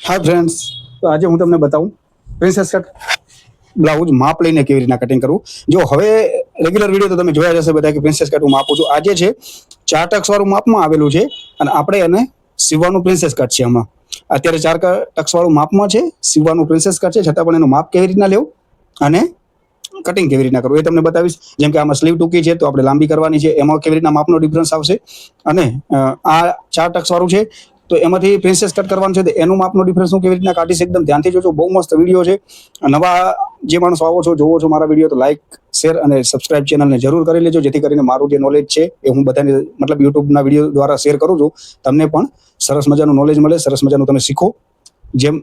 હા ફ્રેન્ડ્સ, તો આજે હું તમને બતાવું પ્રિન્સેસ કટ બ્લાઉઝ માપ લઈને કેવી રીતના કટિંગ કરવું. જો હવે રેગ્યુલર વિડીયો તો તમે જોયા જશે બધા કે પ્રિન્સેસ કટ હું માપું છું. આજે છે 4 ટક્સ વાળું માપમાં આવેલું છે અને આપણે એને સીવવાનું પ્રિન્સેસ કટ છે. આમાં અત્યારે 4 ટક્સ વાળું માપમાં છે, સીવવાનું પ્રિન્સેસ કટ છે, છતાં પણ એનું માપ કેવી રીતના લેવું અને કટિંગ કેવી રીતના કરવું એ તમને બતાવીશ. જેમ કે આમાં સ્લીવ ટૂંકી છે તો આપણે લાંબી કરવાની છે, એમાં કેવી રીતના માપનો ડિફરન્સ આવશે. અને આ 4 ટક્સ વાળું છે તો એમાંથી પ્રિન્સેસ કટ કરવાનું છે તો એનું માપનો ડિફરન્સ હું કેવી રીતના કાઢીશ એકદમ ધ્યાનથી જોજો. બહુ મસ્ત વિડીયો છે. નવા જે માણસો આવો છો, જોવો છો મારા વિડીયો, તો લાઈક, શેર અને સબસ્ક્રાઇબ ચેનલને જરૂર કરી લેજો, જેથી કરીને મારું જે નોલેજ છે એ હું બધાને મતલબ યુટ્યુબના વિડીયો દ્વારા શેર કરું છું. તમને પણ સરસ મજાનું નોલેજ મળે, સરસ મજાનું તમે શીખો. જેમ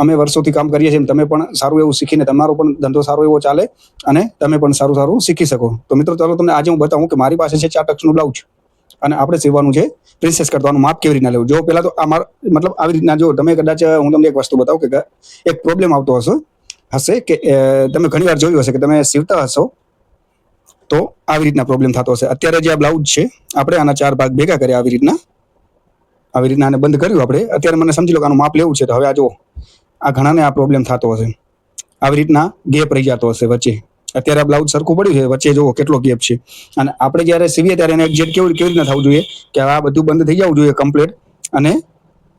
અમે વર્ષોથી કામ કરીએ છીએ તમે પણ સારું એવું શીખીને તમારો પણ ધંધો સારો એવો ચાલે અને તમે પણ સારું સારું શીખી શકો. તો મિત્રો ચાલો તમને આજે હું બતાવું કે મારી પાસે છે 4 ટક્સનું બ્લાઉઝ અને આપણે સીવવાનું છે પ્રિન્સેસ કરવાનું માપ કેવી રીતના લેવું. જો પહેલા તો મતલબ આવી રીતના જો તમે કદાચ હું તમને એક વસ્તુ બતાવું કે એક પ્રોબ્લેમ આવતો હશે કે તમે ઘણીવાર જોયું હશે કે તમે સીવતા હશો તો આવી રીતના પ્રોબ્લેમ થતો હશે. અત્યારે જે આ બ્લાઉઝ છે આપણે આના 4 ભાગ ભેગા કર્યા, આવી રીતના આને બંધ કર્યું આપણે. અત્યારે મને સમજી લો કે આનું માપ લેવું છે તો હવે આ જો આ ઘણાને આ પ્રોબ્લેમ થતો હશે, આવી રીતના ગેપ રહી જતો હશે વચ્ચે. અત્યારે આ બ્લાઉઝ સરખું પડ્યું છે, વચ્ચે જુઓ કેટલો ગેપ છે. અને આપણે જ્યારે સીવીએ ત્યારે એને એક્ઝેક્ટ કેવી રીતના થવું જોઈએ કે આ બધું બંધ થઈ જવું જોઈએ કમ્પ્લીટ, અને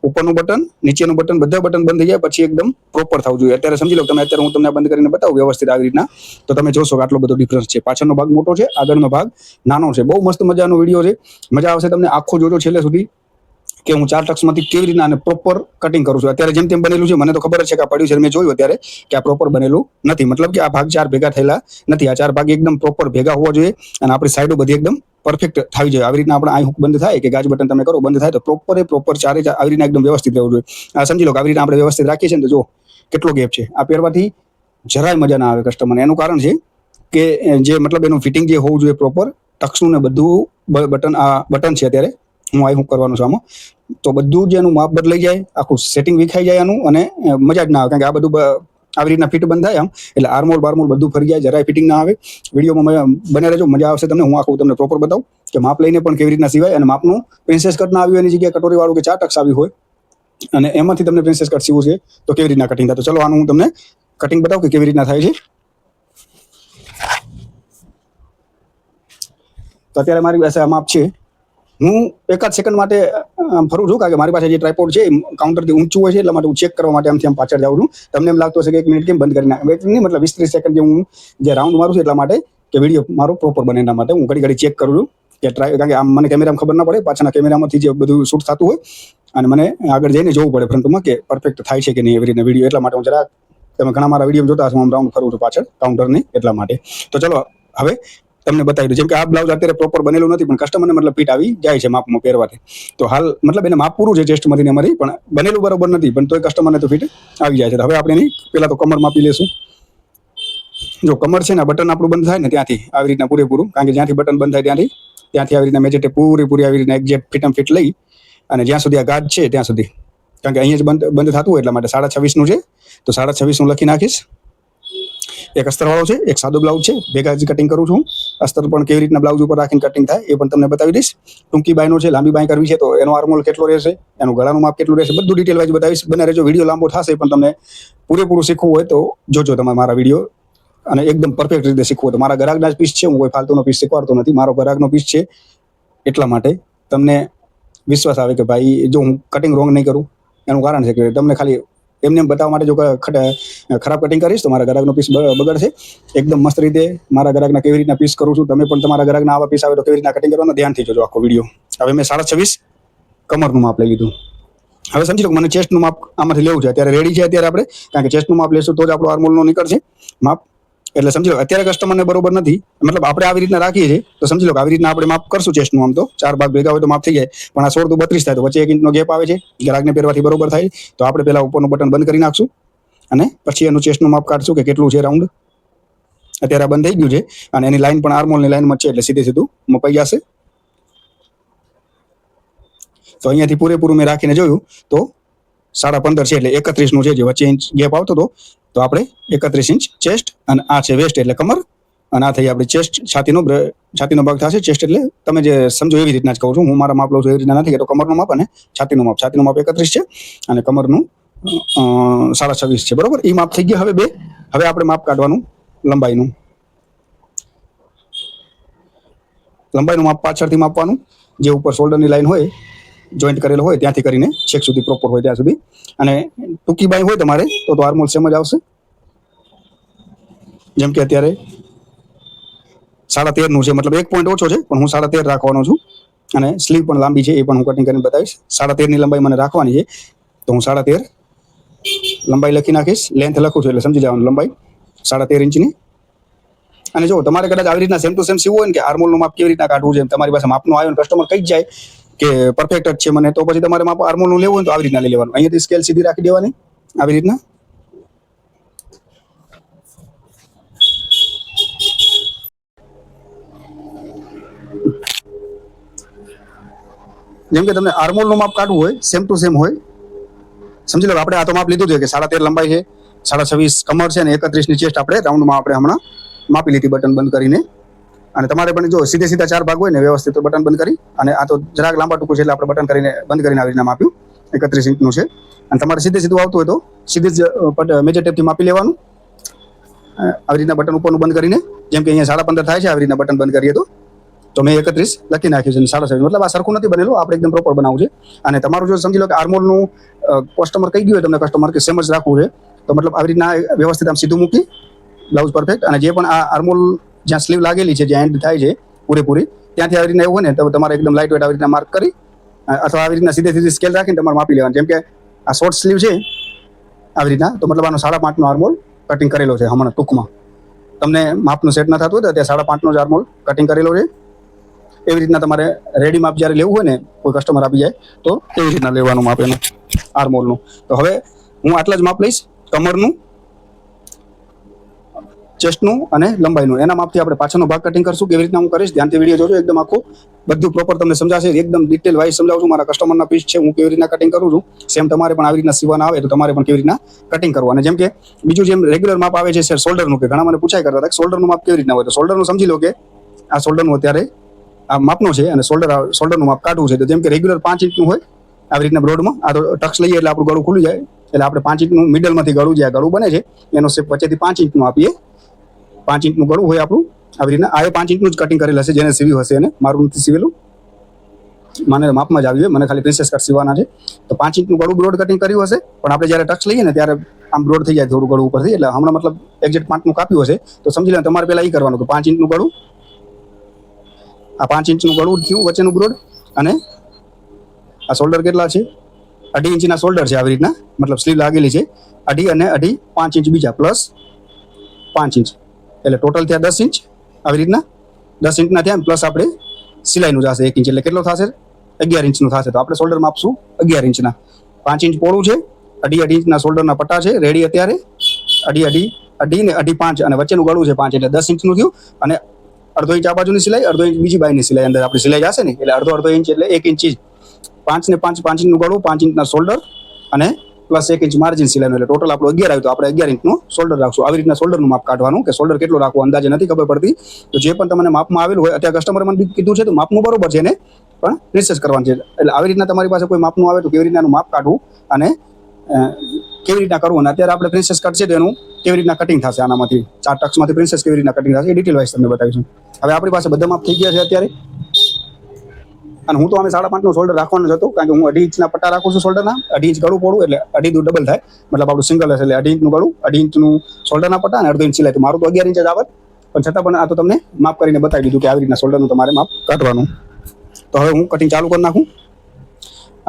ઉપરનું બટન, નીચેનું બટન, બધા બટન બંધ થઈ જાય પછી એકદમ પ્રોપર થવું જોઈએ. અત્યારે સમજી લો તમે, અત્યારે હું તમને બંધ કરીને બતાવું વ્યવસ્થિત આવી રીતના, તો તમે જોશો કે આટલો બધો ડિફરન્સ છે. પાછળનો ભાગ મોટો છે, આગળનો ભાગ નાનો છે. બહુ મસ્ત મજાનો વિડીયો છે, મજા આવશે તમને. આખો જોજો છેલ્લે સુધી કે હું 4 ટક્સમાંથી કેવી રીતના આને પ્રોપર કટિંગ કરું છું. અત્યારે જેમ તેમ બનેલું છે, મને તો ખબર જ છે કે આ પડ્યું છે, મેં જોયું અત્યારે કે આ પ્રોપર બનેલું નથી. મતલબ કે આ ભાગ 4 ભેગા થયેલા નથી. આ 4 ભાગ એકદમ પ્રોપર ભેગા હોવા જોઈએ અને આપણી સાઈડો બધી એકદમ પરફેક્ટ થવી જોઈએ. આવી રીતના આપણે આઈ હુક બંધ થાય કે ગાજ બટન તમે કરો બંધ થાય તો પ્રોપર ચારે આવી રીતના એકદમ વ્યવસ્થિત રહેવું જોઈએ. આ સમજી લો કે આવી રીતના આપણે વ્યવસ્થિત રાખીએ છીએ ને તો જો કેટલો ગેપ છે. આ પહેરવાથી જરાય મજા ના આવે કસ્ટમરને. એનું કારણ છે કે જે મતલબ એનું ફિટિંગ જે હોવું જોઈએ પ્રોપર, ટક્સનું ને બધું બટન, આ બટન છે અત્યારે હું આઈ હુક કરવાનું છું આમાં, તો બધું જ એનું માપ બદલાઈ જાય, આખું સેટિંગ વિખાઈ જાય એનું, અને મજા જ ના આવે. કારણ કે આ બધું આવી રીતના ફિટ બંધ થાય આમ એટલે આર્મોલ બારમોલ બધું ફરી જાય, જરાય ફિટિંગ ના આવે. વિડીયોમાં બને રહેજો, મજા આવશે તમને. હું આખું તમને પ્રોપર બતાવું કે માપ લઈને પણ કેવી રીતના સિવાય. અને માપનું પ્રિન્સેસ કટ ના આવ્યું એની જગ્યાએ કટોરી વાળું કે 4 ટક્સ આવી હોય અને એમાંથી તમને પ્રિન્સેસ કટ સીવું છે તો કેવી રીતના કટિંગ થાય. તો ચલો આનું હું તમને કટિંગ બતાવું કે કેવી રીતના થાય છે. તો અત્યારે મારી પાસે આ માપ છે. હું એકાદ સેકન્ડ માટે ફરું છું કારણ કે મારી પાસે જે ટ્રાયપોડ છે કાઉન્ટરથી ઊંચું હોય છે, એટલા માટે હું ચેક કરવા માટે આમથી આમ પાછળ જાઉં છું. તમને એમ લાગતું હશે કે 1 મિનિટ કેમ બંધ કરી નાખ, નહીં, મતલબ 20-30 સેકન્ડ જે હું જે રાઉન્ડ મારું છું એટલા માટે કે વિડીયો મારો પ્રોપર બને એના માટે હું ઘડી ચેક કરું છું કે કારણ કે આમ મને કેમેરામાં ખબર ના પડે, પાછળના કેમેરામાંથી જે બધું શૂટ થતું હોય અને મને આગળ જઈને જોવું પડે ફ્રન્ટમાં કે પરફેક્ટ થાય છે કે નહીં એવી રીતના વિડીયો. એટલા માટે હું જરાક, તમે ઘણા મારા વિડીયો જોતા હશો, હું રાઉન્ડ ફરું છું પાછળ કાઉન્ટરની એટલા માટે. તો ચલો હવે તમને બતાવી દઉં. જેમ કે આ બ્લાઉઝ અત્યારે પ્રોપર બનેલું નથી પણ કસ્ટમરને મતલબ ફિટ આવી જાય છે માપમાં પહેરવાથી. તો હાલ મતલબ એને માપ પૂરું છે ચેસ્ટમાંથી ને અમારી, પણ બનેલું બરોબર નથી, પણ તોય કસ્ટમરને તો ફિટ આવી જાય છે. તો હવે આપણે એની પહેલા તો કમર માપી લેશું. જો કમર છે ને બટન આપણું બંધ થાય ને ત્યાંથી આવી રીતના પૂરેપૂરું, કારણ કે જ્યાંથી બટન બંધ થાય ત્યાંથી આવી રીતના મેજેટે પૂરેપૂરી આવી રીતના એક્ઝેક્ટ ફિટ લઈ અને જ્યાં સુધી આ ગાજ છે ત્યાં સુધી, કારણ કે અહીંયા જ બંધ થતું હોય એટલા માટે 26.5નું છે તો 26.5નું લખી નાખીશ. એક અસ્તરવાળો છે, એક સાદો બ્લાઉઝ છે, ભેગા જ કટિંગ કરું છું. અસ્તર પણ કેવી રીતના બ્લાઉઝ ઉપર રાખીને કટિંગ થાય એ પણ તમને બતાવી દઈશ. ટૂંકી બાયનો છે, લાંબી બાય કરવી છે તો એનો આર્મોલ કેટલો રહેશે, એનું ગળાનું માપ કેટલું રહેશે, બધું ડિટેલ વાઇઝ બતાવીશ. બને રહેજો, વિડીયો લાંબો થશે પણ તમને પૂરેપૂરું શીખવું હોય તો જોજો તમે મારા વિડીયો, અને એકદમ પરફેક્ટ રીતે શીખવું હોય તો. મારા ગ્રાહકના જ પીસ છે, હું કોઈ ફાલતુનો પીસ શીખવાડતો નથી, મારો ગ્રાહકનો પીસ છે. એટલા માટે તમને વિશ્વાસ આવે કે ભાઈ જો હું કટિંગ રોંગ નહીં કરું. એનું કારણ છે કે તમને ખાલી એમને બતાવવા માટે જો ખરાબ કટિંગ કરીશ તો મારા ગ્રાહકનો પીસ બગડશે. એકદમ મસ્ત રીતે મારા ગ્રાહકના કેવી રીતના પીસ કરું છું, તમે પણ તમારા ગ્રાહકના આવા પીસ આવે તો કેવી રીતના કટિંગ કરવાનું ધ્યાનથી જોજો આખો વિડીયો. હવે મેં 26.5 કમરનું માપ લઈ લીધું. હવે સમજી લો મને ચેસ્ટનું માપ આમાંથી લેવું છે. અત્યારે રેડી છે અત્યારે આપણે, કારણ કે ચેસ્ટનું માપ લેશું તો જ આપણો આર્મોલનો નીકળશે માપ. એટલે સમજી લો અત્યારે કસ્ટમરને બરોબર નથી, મતલબ આપણે આવી રીતના રાખીએ છીએ તો સમજી લો કે આવી રીતના આપણે માપ કરશું ચેસ્ટનું. આમ તો 4 ભાગ ભેગા હોય તો માપ થઈ જાય, પણ આ 16 તો 32 થાય તો વચ્ચે 1 ઇંચનો ગેપ આવે છે, ગ્રાહકને પહેરવાથી બરોબર થાય. તો આપણે પહેલા ઉપરનું બટન બંધ કરી નાખશું અને પછી એનું ચેસ્ટનું માપ કાઢશું કે કેટલું છે રાઉન્ડ. અત્યારે બંધ થઈ ગયું છે અને એની લાઈન પણ આર્મોલની લાઈનમાં છે એટલે સીધું મપાઈ જશે. તો અહીંયાથી પૂરેપૂરું મેં રાખીને જોયું તો 15.5 છે એટલે 31નું છે, જે વચ્ચે ઇંચ ગેપ આવતો હતો તો આપણે 31 ઇંચ ચેસ્ટ, અને આ છે વેસ્ટ એટલે કમર, અને આ થઈ આપણી ચેસ્ટ, છાતીનો ભાગ થશે. ચેસ્ટ એટલે તમે જે સમજો એવી રીતના જ કહું છું, હું મારા માપ લઉં છું એવી રીતના નથી કહેતો. કમરનું માપ અને છાતીનું માપ 31 છે અને કમરનું 26.5 છે, બરોબર. એ માપ થઈ ગયા. હવે હવે આપણે માપ કાઢવાનું લંબાઈનું. લંબાઈનું માપ પાછળથી માપવાનું, જે ઉપર શોલ્ડરની લાઈન હોય, જોઈન્ટ કરેલો હોય ત્યાંથી કરીને છેક સુધી પ્રોપર હોય ત્યાં સુધી. અને ટૂંકી બાઈ હોય તમારે તો આર્મોલ સેમ જ આવશે. જેમ કે અત્યારે 13.5 છે, મતલબ 1 પોઈન્ટ ઓછો છે, પણ હું 13.5 રાખવાનો છું. અને સ્લીવ પણ લાંબી છે, એ પણ હું કટિંગ કરીને બતાવીશ. 13.5 લંબાઈ મને રાખવાની છે, તો હું 13.5 લંબાઈ લખી નાખીશ. લેન્થ લખું છું એટલે સમજી લેવાનું, લંબાઈ 13.5 ઇંચની. અને જો તમારે કદાચ આવી રીતના સેમ ટુ સેમ સીવવું હોય ને કે આર્મોલનું માપ કેવી રીતના કાઢવું છે, તમારી પાસે માપનું આવ્યો ને કસ્ટમર કહી જ જાય કે પરફેક્ટ જ છે મને, તો પછી તમારે માપ આર્મોલનું લેવું હોય તો આવી રીતના લઈ લેવાનું. અહીંયાથી સ્કેલ સીધી રાખી દેવાની આવી રીતના. જેમ કે તમને આર્મોલનું માપ કાઢવું હોય સેમ ટુ સેમ હોય, સમજી લો આપણે આ તો માપ લીધું છે કે 13.5 લંબાઈ છે, 26.5 કમર છે, અને 31 ની ચેસ્ટ આપણે રાઉન્ડમાં આપણે હમણાં માપી લીધી બટન બંધ કરીને. અને તમારે પણ જો સીધા 4 ભાગ હોય ને વ્યવસ્થિત, તો બટન બંધ કરી, અને આ તો જરાક લાંબા ટૂંકું છે એટલે આપણે બટન કરીને બંધ કરીને આવી રીતના માપ્યું. 31 ઇંચનું છે. અને તમારે સીધું આવતું હોય તો સીધી જ મેજર ટેપથી માપી લેવાનું આવી રીતના બટન ઉપરનું બંધ કરીને. જેમ કે અહીંયા 15.5 થાય છે, આવી રીતના બટન બંધ કરીએ તો મેં 31 લખી નાખ્યું છે, 27. મતલબ આ સરખું નથી બનેલું, આપણે એકદમ પ્રોપર બનાવવું છે. અને તમારું જો સમજી લો કે આર્મોલનું કસ્ટમર કહી ગયું હોય તમને, કસ્ટમર કે સેમ જ રાખવું છે, તો મતલબ આવી રીતના વ્યવસ્થિત આમ સીધું મૂકી બ્લાઉઝ પરફેક્ટ. અને જે પણ આ આર્મોલ જ્યાં સ્લીવ લાગેલી છે, જ્યાં એન્ડ થાય છે પૂરેપૂરી, ત્યાંથી આવી રીતના એવું હોય ને તો તમારે એકદમ લાઇટ વેટ આવી રીતના માર્ક કરી, અથવા આવી રીતના સીધી સ્કેલ રાખીને તમારે માપી લેવાનું. જેમ કે આ શોર્ટ સ્લીવ છે આવી રીતના, તો મતલબ આનો 5.5નો આર્મોલ કટિંગ કરેલો છે હમણાં ટૂંકમાં. તમને માપનું સેટ ન થતું હોય તો ત્યાં 5.5નો જ આર્મોલ કટિંગ કરેલો છે. એવી રીતના તમારે રેડી માપ જ્યારે લેવું હોય ને, કોઈ કસ્ટમર આપી જાય તો એવી રીતના લેવાનું માપ એનું આર્મોલનું. તો હવે હું આટલા જ માપ લઈશ, કમરનું, ચેસ્ટનું અને લંબાઈનું. એના માપથી આપણે પાછળનો ભાગ કટિંગ કરશું. કેવી રીતના હું કરીશ ધ્યાનથી વિડીયો જોજો, એકદમ આખું બધું પ્રોપર તમને સમજાશે. એકદમ ડિટેલ વાઇઝ સમજાવું છું. મારા કસ્ટમરના પીસ છે, હું કેવી રીતના કટિંગ કરું છું, સેમ તમારે પણ આવી રીતના સીવવાના આવે તો તમારે પણ કેવી રીતના કટિંગ કરવું. અને જેમ કે બીજું જેમ રેગ્યુલર માપ આવે છે શોલ્ડરનું, કે ઘણા મને પૂછાય કરતા હતા કે શોલ્ડરનું માપ કેવી રીતના હોય, તો શોલ્ડરનું સમજી લો કે આ શોલ્ડરનું અત્યારે આ માપનો છે, અને શોલ્ડરનું માપ કાઢવું છે. તો જેમ કે રેગ્યુલર 5 ઇંચનું હોય આવી રીતના બ્રોડમાં, આ તો ટક્સ લઈએ એટલે આપણું ગળું ખુલી જાય, એટલે આપણે 5 ઇંચનું મિડલમાંથી ગળું, જે ગળું બને છે એનો શેપ વચ્ચેથી 5 ઇંચનું આપીએ. 5 ઇંચનું ગળું હોય આપણું આવી રીતના. આ 5 ઇંચનું જ કટિંગ કરેલ હશે, જેને સીવ્યું હશે એને. મારું નથી સીવેલું, મને માપમાં જ આવ્યું હોય, મને ખાલી પ્રિન્સેસ કટ સીવવાના છે. તો 5 ઇંચનું ગળું બ્રોડ કટિંગ કર્યું હશે, પણ આપણે જ્યારે ટક્સ લઈએ ને ત્યારે આમ બ્રોડ થઈ જાય થોડું ગળું ઉપરથી. એટલે હમણાં મતલબ એક્ઝેક્ટ 5નું કાપ્યું હશે, તો સમજી લો તમારે પહેલાં એ કરવાનું કે 5 ઇંચનું ગળું, આ 5 ઇંચનું ગળું થયું વચ્ચેનું બ્રોડ. અને આ શોલ્ડર કેટલા છે, 2.5 ઇંચના શોલ્ડર છે આવી રીતના, મતલબ સ્લીવ લાગેલી છે 2.5 અને 2.5, 5 ઇંચ બીજા પ્લસ 5 ઇંચ, એટલે ટોટલ થયા 10 ઇંચ આવી રીતના. 10 ઇંચના થયા પ્લસ આપણે સિલાઈનું જશે 1 ઇંચ, એટલે કેટલો થશે 11 ઇંચનું થશે. તો આપણે શોલ્ડર માપશું 11 ઇંચના. 5 ઇંચ પોળું છે, 2.5 ઇંચના શોલ્ડરના પટ્ટા છે રેડી અત્યારે, 2.5 ને 2.5 અને વચ્ચેનું ગળું છે 5, એટલે 10 ઇંચનું થયું. અને 1/2 ઇંચ આ બાજુની સિલાઈ, 1/2 ઇંચ બીજી બાજુની સિલાઈ, અંદર આપણી સિલાઈ જશે ને, એટલે 1/2 ઇંચ એટલે 1 ઇંચ. 5 ને 5, 5 ઇંચનું ગળું, 5 ઇંચના શોલ્ડર અને પ્લસ 1 ઇંચ માર્જિન સિલાઈનું, એટલે ટોટલ આપણું 11 આવ્યું. તો આપણે 11 ઇંચનું શોલ્ડર રાખશું. આવી રીતના શોલ્ડરનું માપ કાઢવાનું, કે શોલ્ડર કેટલું રાખવું અંદાજે નથી ખબર પડતી. તો જે પણ તમને માપમાં આવેલું હોય, અત્યારે કસ્ટમરે મને કીધું છે તો માપનું બરોબર છે ને, પણ પ્રિન્સેસ કરવાનું છે. એટલે આવી રીતના તમારી પાસે કોઈ માપનું આવે તો કેવી રીતના માપ કાઢવું અને કેવી રીતના કરવું. અને અત્યારે આપણે પ્રિન્સેસ કટ છે તો એનું કેવી રીતના કટિંગ થશે, આનામાંથી 4 ટક્સમાંથી પ્રિન્સેસ કેવી રીતના કટિંગ થશે એ ડિટેલ વાઇઝ તમને બતાવીશું. હવે આપણી પાસે બધા માપ થઈ ગયા છે અત્યારે. અને હું તો આને 5.5નું શોલ્ડર રાખવાનું જ હતું, કારણ કે હું 2.5 ઇંચના પટ્ટા રાખું છું શોલ્ડરના. 2.5 ઇંચ ગળું પોળું એટલે 2.5 દૂર ડબલ થાય, મતલબ આપણું સિંગલ હશે. એટલે 2.5 ઇંચનું ગળું, 2.5 ઇંચનું શોલ્ડરના પટ્ટા અને 1/2 ઇંચ સિલાઈ. તો મારું તો 11 ઇંચ જ આવે, પણ છતાં પણ આ તો તમને માપ કરીને બતાવી દીધું કે આવી રીતના શોલ્ડરનું તમારે માપ કાઢવાનું. તો હવે હું કટિંગ ચાલુ કરી નાખું.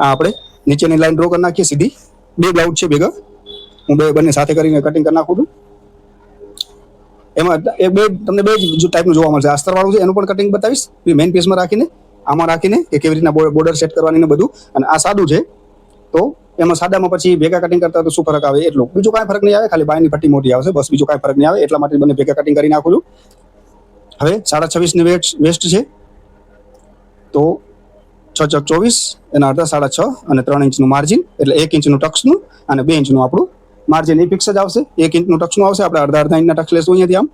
આ આપણે નીચેની લાઈન ડ્રો કરી નાખીએ સીધી. 2 બ્લાઉઝ છે ભેગા, હું બંને સાથે કરીને કટિંગ કરી નાખું છું. એમાં તમને બે જ ટાઈપનું જોવા મળશે. અસ્તરવાળું છે એનું પણ કટિંગ બતાવીશ, મેઇન પીસમાં રાખીને, આમાં રાખીને કે કેવી રીતના બોર્ડર સેટ કરવાની ને બધું. અને આ સાદું છે, તો એમાં સાદામાં પછી ભેગા કટિંગ કરતા તો શું ફરક આવે એટલું, બીજું કાંઈ ફરક નહીં આવે, ખાલી બાયની પટ્ટી મોટી આવશે બસ, બીજું કાંઈ ફરક નહીં આવે. એટલા માટે બંને ભેગા કટિંગ કરી નાખું છું. હવે 26.5ની વેસ્ટ છે, તો 6 ચોક 24, એના અડધા 6.5 અને 3 ઇંચનું માર્જિન, એટલે 1 ઇંચનું ટક્સનું અને 2 ઇંચનું આપણું માર્જિન એ ફિક્સ જ આવશે. 1 ઇંચનું ટક્સનું આવશે, આપણે અડધા ઇંચના ટક્સ લેશું અહીંયાથી. આમ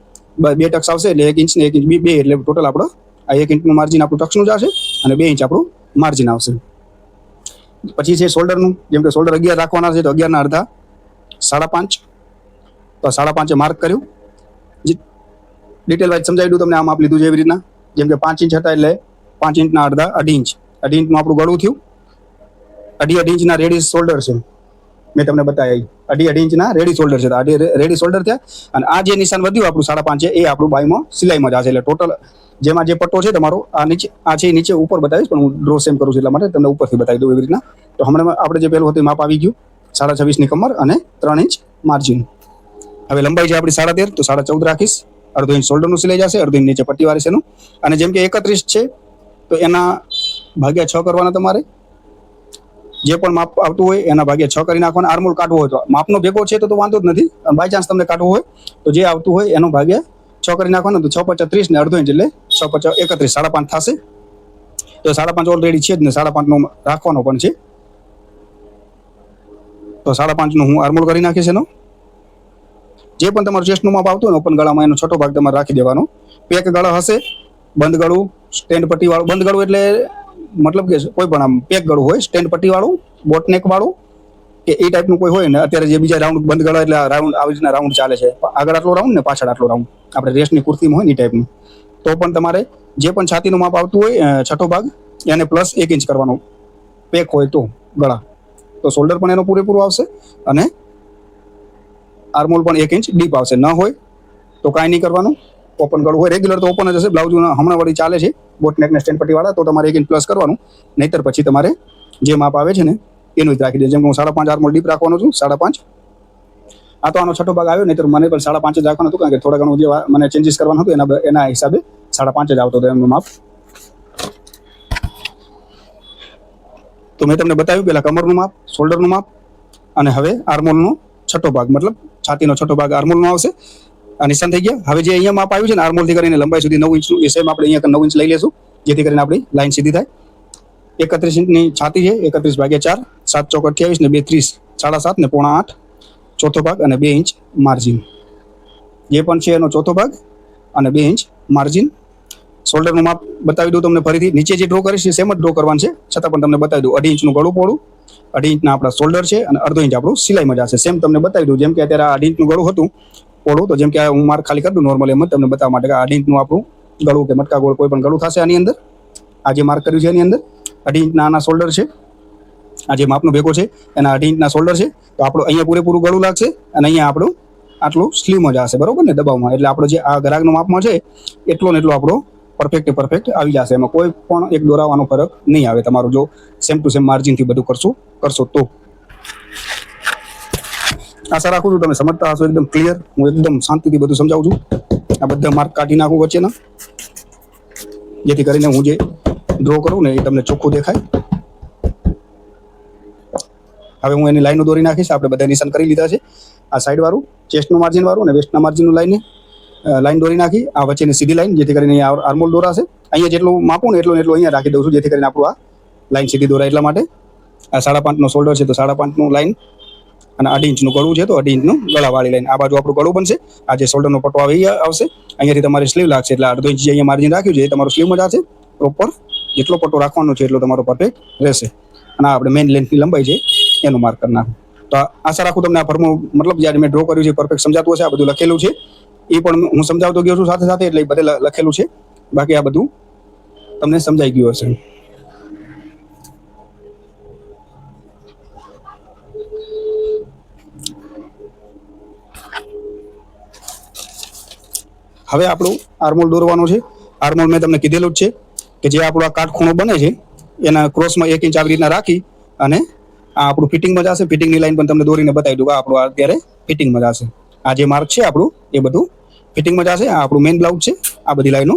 2 ટક્સ આવશે, એટલે 1 ઇંચ ને 1 ઇંચ 2, એટલે ટોટલ આપણો આ 1 ઇંચનું માર્જિન આપણું ટક્સનું જ આવશે અને 2 ઇંચ આપણું માર્જિન આવશે. પછી છે શોલ્ડરનું, જેમ કે શોલ્ડર 11 રાખવાના છે તો 11 અડધા 5.5, તો 5.5 માર્ક કર્યું. ડિટેલ વાઇઝ સમજાવી દઉં તમને. આમ આપ લીધું છે એવી રીતના, જેમ કે 5 ઇંચ હતા એટલે 5 ઇંચના અડધા 2.5 ઇંચ, 2.5 ઇંચનું આપણું ગળું થયું. 2.5 ઇંચના રેડી શોલ્ડર છે, મેં તમને બતાવ્યા. 2.5 ઇંચના રેડી શોલ્ડર છે, તો આ રેડી શોલ્ડર થયા. અને આ જે નિશાન વધ્યું આપણું 5.5 છે એ આપણું બાયમાં સિલાઈમાં જશે. એટલે ટોટલ જેમાં જે પટ્ટો છે તમારો આ નીચે, આ છે નીચે ઉપર બતાવીશ, પણ હું ડ્રો સેમ કરું છું એટલા માટે તમને ઉપરથી બતાવી દઉં એવી રીતના. તો હમણાં આપણે જે પહેલું હતું માપ આવી ગયું, 26.5ની કમર અને 3 ઇંચ માર્જિન. હવે લંબાઈ છે આપણી 13.5, તો 14.5 રાખીશ. અડધો ઇંચ શોલ્ડરનું સિલાઈ જશે, અડધો ઇંચ નીચે પટ્ટી વાળી છે એનું. અને જેમ કે 31 છે તો એના ભાગ્યા 6 કરવાના તમારે. જે પણ માપ આવતું હોય એના ભાગ્યા 6 કરી નાખવાના. આર્મોલ કાઢવો હોય તો માપનો ભેગો છે તો વાંધો જ નથી. બાય ચાન્સ તમને કાઢવું હોય તો જે આવતું હોય એનો ભાગ્યા 6 કરી નાખવાનો. તો 6.5 ને અડધો ઇંચ એટલે 6.5 31, 5.5 થશે. તો 5.5 ઓલરેડી છે જ ને, 5.5 નો રાખવાનો પણ છે. તો 5.5 નું હું આર્મોલ કરી નાખીશ એનો. જે પણ તમારું ચેસ્ટનું માપ આવતું હોય ને ઓપન ગળામાં, એનો છઠ્ઠો ભાગ તમારે રાખી દેવાનો. પેક ગળા હશે, બંધ ગળું, સ્ટેન્ડ પટ્ટી વાળું. બંધ ગળું એટલે મતલબ કે કોઈ પણ આમ પેક ગળું હોય, સ્ટેન્ડ પટ્ટી વાળું, બોટનેક વાળું કે એ ટાઈપનું કોઈ હોય ને. અત્યારે જે બીજા રાઉન્ડ બંધ ગળા એટલે રાઉન્ડ આવી રીતના રાઉન્ડ ચાલે છે, આગળ આટલો રાઉન્ડ ને પાછળ આટલો રાઉન્ડ, આપણે રેસની કુર્તીમાં હોય ને એ ટાઈપનું. તો પણ તમારે જે પણ છાતીનું માપ આવતું હોય છઠ્ઠો ભાગ એને પ્લસ 1 ઇંચ કરવાનું, પેક હોય તો ગળા. તો શોલ્ડર પણ એનો પૂરેપૂરો આવશે અને આર્મોલ પણ 1 ઇંચ ડીપ આવશે. ન હોય તો કાંઈ નહીં કરવાનું. ઓપન ગળું હોય, રેગ્યુલર તો ઓપન જ હશે. બ્લાઉઝ હમણાં વળી ચાલે છે બોટનેક ને સ્ટેન્ડ પટ્ટી વાળા, તો તમારે 1 ઇંચ પ્લસ કરવાનું. નહીતર પછી તમારે જે માપ આવે છે ને એનું જ રાખી દે. જેમ કે હું 5.5 આર્મોલ ડીપ રાખવાનો છું, 5.5. આ તો આનો છઠ્ઠો ભાગ આવ્યો, નહીતર મને પણ 5.5 જ રાખવાનું હતું, કારણ કે થોડા ઘણું જે મને ચેન્જીસ કરવાનું હતું એના હિસાબે 5.5 જ આવતો હતો એમનું માપ. તો મેં તમને બતાવ્યું પહેલા કમરનું માપ, શોલ્ડરનું માપ, અને હવે આર્મોલનો છઠ્ઠો ભાગ, મતલબ છાતીનો છઠ્ઠો ભાગ આર્મોલનો આવશે. આ નિશાન થઈ ગયા. હવે જે અહીંયા માપ આવ્યું છે ને આર્મોલથી કરીને લંબાઈ સુધી 9 ઇંચનું, એ સેમ આપણે અહીંયા 9 ઇંચ લઈ લેશું, જેથી કરીને આપણી લાઈન સીધી થાય. 31 ઇંચની છાતી છે, 31/4, 7 ચોક 28 ને 2 30, 7.5 ને 7.8 ચોથો ભાગ અને 2 ઇંચ માર્જિન. જે પણ છે એનો ચોથો ભાગ અને 2 ઇંચ માર્જિન. શોલ્ડરનું માપ બતાવી દઉં તમને ફરીથી. નીચે જે ડ્રો કરીશ એ સેમ જ ડ્રો કરવાનું છે, છતાં પણ તમને બતાવી દઉં. 2.5 ઇંચનું ગળું પહોળું, 2.5 ઇંચના આપણા શોલ્ડર છે અને અડધો ઇંચ આપણું સિલાઈમાં જશે. સેમ તમને બતાવી દઉં. જેમ કે અત્યારે આ 2.5 ઇંચનું ગળું હતું પહોળું, તો જેમ કે હું માર્ક ખાલી કરી દઉં નોર્મલ, એમ જ તમને બતાવવા માટે કે 2.5 ઇંચનું આપણું ગળું કે મટકા ગોળ કોઈ પણ ગળું થશે આની અંદર. આ જે માર્ક કર્યું છે એની અંદર 2.5 ઇંચના આના શોલ્ડર છે. આ જે માપનો ભેગો છે એના 2.5 ઇંચના શોલ્ડર છે. તો આપણું અહીંયા પૂરેપૂરું ગળું લાગશે અને અહીંયા આપણું આટલું સ્લીવમાં જશે, બરોબર ને, દબાવમાં. એટલે આપણો જે આ ગ્રાહકનો માપમાં છે એટલો ને એટલો આપણો પરફેક્ટ આવી જશે. એમાં કોઈ પણ એક દોરાવાનો ફરક નહીં આવે તમારું, જો સેમ ટુ સેમ માર્જિનથી બધું કરશો તો. આશા રાખું છું તમે સમજતા હશો એકદમ ક્લિયર. હું એકદમ શાંતિથી બધું સમજાવું છું. આ બધા માર્ક કાઢી નાખું વચ્ચેના, જેથી કરીને હું જે ડ્રો કરું ને એ તમને ચોખ્ખું દેખાય. હવે હું એની લાઈનો દોરી નાખીશ. આપણે બધા નિશાન કરી લીધા છે. આ સાઈડ વાળું ચેસ્ટનું માર્જિન વાળું અને વેસ્ટના માર્જિનનું લાઈન દોરી નાખી. આ વચ્ચેની સીધી લાઈન, જેથી કરીને અહીંયા આર્મોલ દોરાશે. અહીંયા જેટલું માપું ને એટલું અહીંયા રાખી દઉં છું, જેથી કરીને આપણું આ લાઈન સીધી દોરાય એટલા માટે. આ 5.5 નો શોલ્ડર છે તો 5.5 નું લાઈન, અને 2.5 ઇંચનું ગળું છે તો 2.5 ઇંચનું ગળાવાળી લાઈન. આ બાજુ આપણું ગળું બનશે. આ જે શોલ્ડરનો પટ્ટો આવે એ આવશે. અહીંયાથી તમારી સ્લીવ લાગશે, એટલે અડધો ઇંચ જે અહીંયા માર્જિન રાખ્યું છે એ તમારું સ્લીવમાં જશે. પ્રોપર જેટલો પટ્ટો રાખવાનો છે એટલો તમારો પરફેક્ટ રહેશે. અને આપણે મેઇન લેન્થની લંબાઈ છે એનું માર્ક કરી નાખું. તો આશા રાખું તમને આ ફોર્મુલો, મતલબ જ્યારે મેં ડ્રો કર્યું છે પરફેક્ટ સમજાતું હશે. આ બધું લખેલું છે એ પણ હું સમજાવતો ગયો છું સાથે સાથે, એટલે બધે લખેલું છે. બાકી આ બધું તમને સમજાઈ ગયું હશે. હવે આપણું આર્મોલ દોરવાનો છે. આર્મોલ મેં તમને કીધેલું જ છે કે જે આપણો આ કાટખૂણો બને છે એના ક્રોસમાં 1 ઇંચ આવી રીતના રાખી અને આ આપણું ફિટિંગમાં જશે. ફિટિંગની લાઈન પણ તમને દોરીને બતાવી દઉં. આપણું અત્યારે ફિટિંગમાં જશે. આ જે માર્ક છે આપણું એ બધું ફિટિંગમાં જશે. આ આપણું મેઇન બ્લાઉઝ છે. આ બધી લાઈનો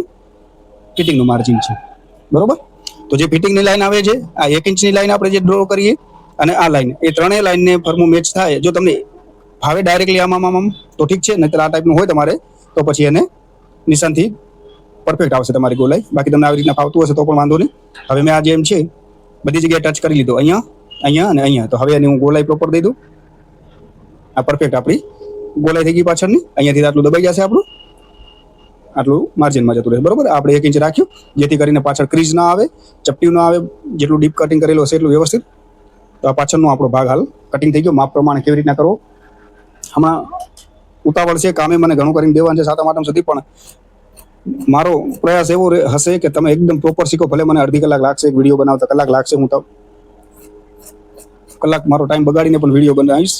ફિટિંગનું માર્જિન છે, બરોબર. તો જે ફિટિંગની લાઈન આવે છે, આ 1 ઇંચની લાઈન આપણે જે ડ્રો કરીએ અને આ લાઈન, એ ત્રણેય લાઈનને ફરમું મેચ થાય. જો તમને ભાવે ડાયરેક્ટલી આમ તો ઠીક છે, નહીતર આ ટાઈપનું હોય તમારે તો પછી એને નિશાનથી પરફેક્ટ આવશે તમારી ગોલાઈ. બાકી તમને આવી રીતના ફાવતું હશે તો પણ વાંધો નહીં. હવે મેં આ જેમ છે બધી જગ્યાએ ટચ કરી લીધો, અહીંયા અને અહીંયા. તો હવે એની હું ગોલાઈ પ્રોપર દઈ દઉં. આ પરફેક્ટ આપણી ગોલાઈ થઈ ગઈ પાછળની. અહીંયાથી આટલું દબાઈ જશે, આપણું આટલું માર્જિનમાં જતું રહે, બરોબર. આપણે 1 ઇંચ રાખ્યું જેથી કરીને પાછળ ક્રીઝ ના આવે, ચપટી ના આવે. જેટલું ડીપ કટિંગ કરેલું હશે એટલું વ્યવસ્થિત તો આ પાછળનો આપણો ભાગ હાલ કટિંગ થઈ ગયો. માપ પ્રમાણે કેવી રીતના કરવો, હમણાં ઉતાવળ છે, કામે મને ઘણું કરીને દેવાનું છે 7 આઠમ સુધી, પણ મારો પ્રયાસ એવો હશે કે તમે એકદમ પ્રોપર શીખો. ભલે મને અડધી કલાક લાગશે એક વિડીયો બનાવતા, કલાક લાગશે, હું તો કલાક મારો ટાઈમ બગાડીને પણ વિડીયો બનાવીશ,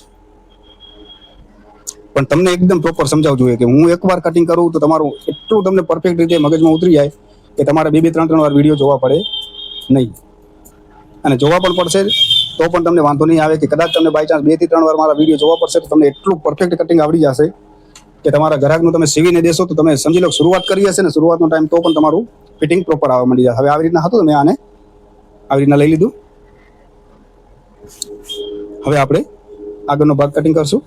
પણ તમને એકદમ પ્રોપર સમજાવવું જોઈએ કે હું એકવાર કટિંગ કરું તો તમારું એટલું તમને પરફેક્ટ રીતે મગજમાં ઉતરી જાય કે તમારે 2-3 વાર વિડીયો જોવા પડે નહીં. અને જોવા પણ પડશે તો પણ તમને વાંધો નહીં આવે કે કદાચ તમને બાય ચાન્સ 2 થી 3 વાર મારા વિડીયો જોવા પડશે તો તમને એટલું પરફેક્ટ કટિંગ આવડી જશે કે તમારા ગ્રાહકનું તમે સીવીને દેશો તો તમે સમજી લો શરૂઆત કરી હશે ને શરૂઆતનો ટાઈમ તો પણ તમારું ફિટિંગ પ્રોપર આવવા માંડી જાય. હવે આવી રીતના હતું, મેં આને આવી રીતના લઈ લીધું. હવે આપણે આગળનો ભાગ કટિંગ કરશું.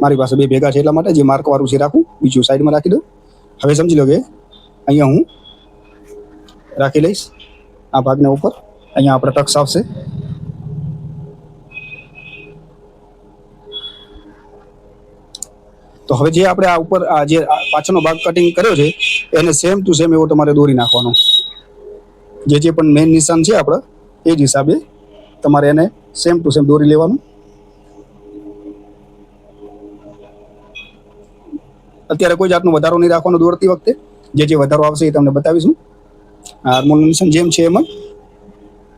મારી પાસે 2 ભેગા છે એટલા માટે જે માર્ક વાળું છે રાખું, બીજું સાઈડમાં રાખી દઉં. હવે સમજી લો કે અહીંયા હું રાખી લઈશ આ ભાગને ઉપર. અહીંયા આપણે ટક્સ આવશે. તો હવે જે આપણે આ ઉપર આ જે પાછળનો ભાગ કટિંગ કર્યો છે એને સેમ ટુ સેમ એવો તમારે દોરી નાખવાનો. જે પણ મેઇન નિશાન છે આપણે એ જ હિસાબે તમારે એને સેમ ટુ સેમ દોરી લેવાનું. અત્યારે કોઈ જાતનો વધારો નહીં રાખવાનો દોરતી વખતે. જે વધારો આવશે એ તમને બતાવીશું. હાર્મોનનું નિશાન જેમ છે એમ જ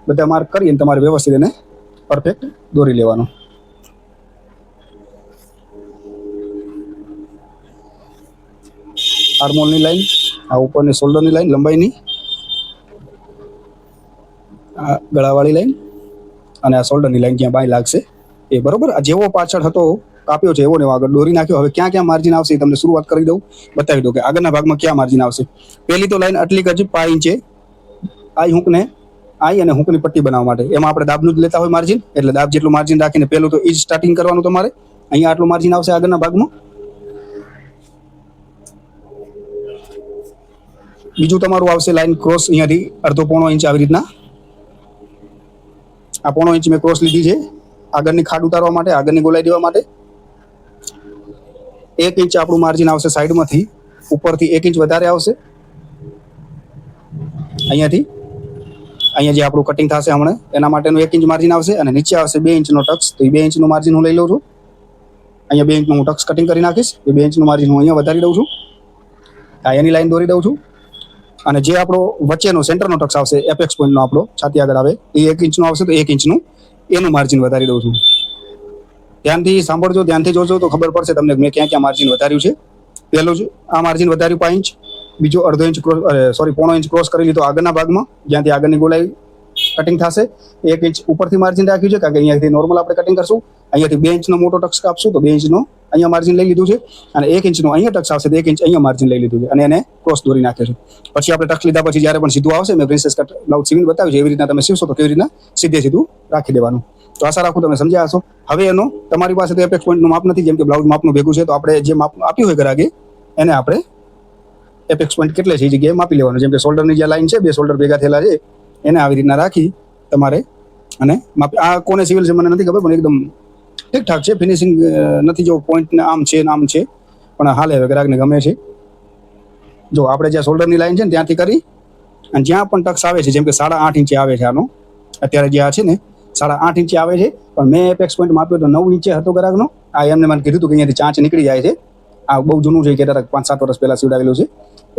બધા માર્ક કરીને તમારે વ્યવસ્થિત એને પરફેક્ટ દોરી લેવાનું. આર્મોલની લાઈન, આ ઉપરની શોલ્ડરની લાઈન લંબાઈની, આ ગળાવાળી લાઈન અને આ શોલ્ડરની લાઈન જ્યાં બાય લાગશે એ બરોબર. આ જેવો પાછળ હતો કાપ્યો છે એવો ને આગળ દોરી નાખ્યો. હવે ક્યાં ક્યાં માર્જિન આવશે એ તમને શરૂઆત કરી દઉં, બતાવી દઉં કે આગળના ભાગમાં ક્યાં માર્જિન આવશે. પહેલી તો લાઈન આટલી જ 5 ઇંચે આઈ હૂકને આઈ અને હૂકની પટ્ટી બનાવવા માટે એમાં આપણે દાબનું જ લેતા હોય માર્જિન, એટલે દાબ જેટલું માર્જિન રાખીને પહેલું તો એ જ સ્ટાર્ટિંગ કરવાનું તમારે. અહીંયા આટલું માર્જિન આવશે આગળના ભાગમાં. બીજું તમારું આવશે લાઈન ક્રોસ, અહીંયાથી અડધો પોણો ઇંચ આવી રીતના. આ પોણો ઇંચ મેં ક્રોસ લીધી છે આગળની ખાડ ઉતારવા માટે, આગળની ગોલાઈ દેવા માટે. 1 ઇંચ આપણું માર્જિન આવશે સાઈડમાંથી, ઉપરથી 1 ઇંચ વધારે આવશે. અહીંયા જે આપણું કટિંગ થશે હમણાં એના માટેનું 1 ઇંચ માર્જિન આવશે અને નીચે આવશે 2 ઇંચનો ટક્સ. તો એ 2 ઇંચનું માર્જિન હું લઈ લઉં છું. અહીંયા 2 ઇંચનું હું ટક્સ કટિંગ કરી નાખીશ. એ 2 ઇંચનું માર્જિન હું અહીંયા વધારી દઉં છું. આ એની લાઈન દોરી દઉં છું. અને જે આપણો વચ્ચેનો સેન્ટરનો ટક્સ આવશે એપેક્સ પોઈન્ટનો આપણો છાતી આગળ આવે એ 1 ઇંચનું આવશે, તો 1 ઇંચનું એનું માર્જિન વધારી દઉં છું. ધ્યાનથી સાંભળજો, ધ્યાનથી જોજો તો ખબર પડશે તમને મેં ક્યાં ક્યાં માર્જિન વધાર્યું છે. પહેલું જ આ માર્જિન વધાર્યું 5 ઇંચ, બીજો અડધો ઇંચ પોણો ઇંચ ક્રોસ કરી લીધો આગળના ભાગમાં જ્યાંથી આગળની ગોલાઈ કટિંગ થશે. 1 ઇંચ ઉપરથી માર્જિન રાખ્યું છે કારણ કે અહીંયાથી નોર્મલ આપણે કટિંગ કરશું. અહીંયાથી 2 ઇંચનો મોટો ટક્સ કાપશું તો 2 ઇંચનો અહીંયા માર્જિન લઈ લીધું છે અને 1 ઇંચનું અહીંયા ટક્સ આવશે તો 1 ઇંચ અહીંયા માર્જિન લઈ લીધું છે અને એને ક્રોસ દોરી નાખ્યો છે. પછી આપણે ટક્સ લીધા પછી જ્યારે પણ સીધું આવશે મેં પ્રિન્સેસ કટ બ્લાઉઝ સીવીને બતાવ્યું છે એવી રીતના તમે સીવશો તો કેવી રીતના સીધે સીધું રાખી દેવાનું. તો આશા રાખું તમે સમજ્યા હશો. હવે એનો તમારી પાસે તો એપેક્સ પોઈન્ટનું માપ નથી, જેમ કે બ્લાઉઝ માપનું ભેગું છે, તો આપણે જે માપ આપ્યું હોય ગ્રાહકે એને આપણે એપેક્સ પોઈન્ટ કેટલે છે એ જગ્યાએ માપી લેવાનું. જેમ કે શોલ્ડરની જે લાઈન છે 2 શોલ્ડર ભેગા થયેલા છે એને આવી રીતના રાખી તમારે અને માપી. આ કોને સિવિલ છે મને નથી ખબર, પણ એકદમ ઠીકઠાક છે, ફિનિશિંગ નથી જો પોઈન્ટ આમ છે પણ હાલે હવે ગ્રાહકને ગમે છે. જો આપણે જ્યાં શોલ્ડરની લાઈન છે ને ત્યાંથી કરી અને જ્યાં પણ ટક્સ આવે છે, જેમ કે 8.5 ઇંચે આવે છે આનો, અત્યારે જે આ છે ને 8.5 ઇંચે આવે છે, પણ મેં એપેક્સ પોઈન્ટ માપ્યો તો 9 ઇંચે હતો ગ્રાહકનો. આ એમને મને કીધું હતું કે અહીંયાથી ચાંચ નીકળી જાય છે. આ બહુ જૂનું છે, કે 5-7 વર્ષ પહેલાં સીવડાવેલું છે,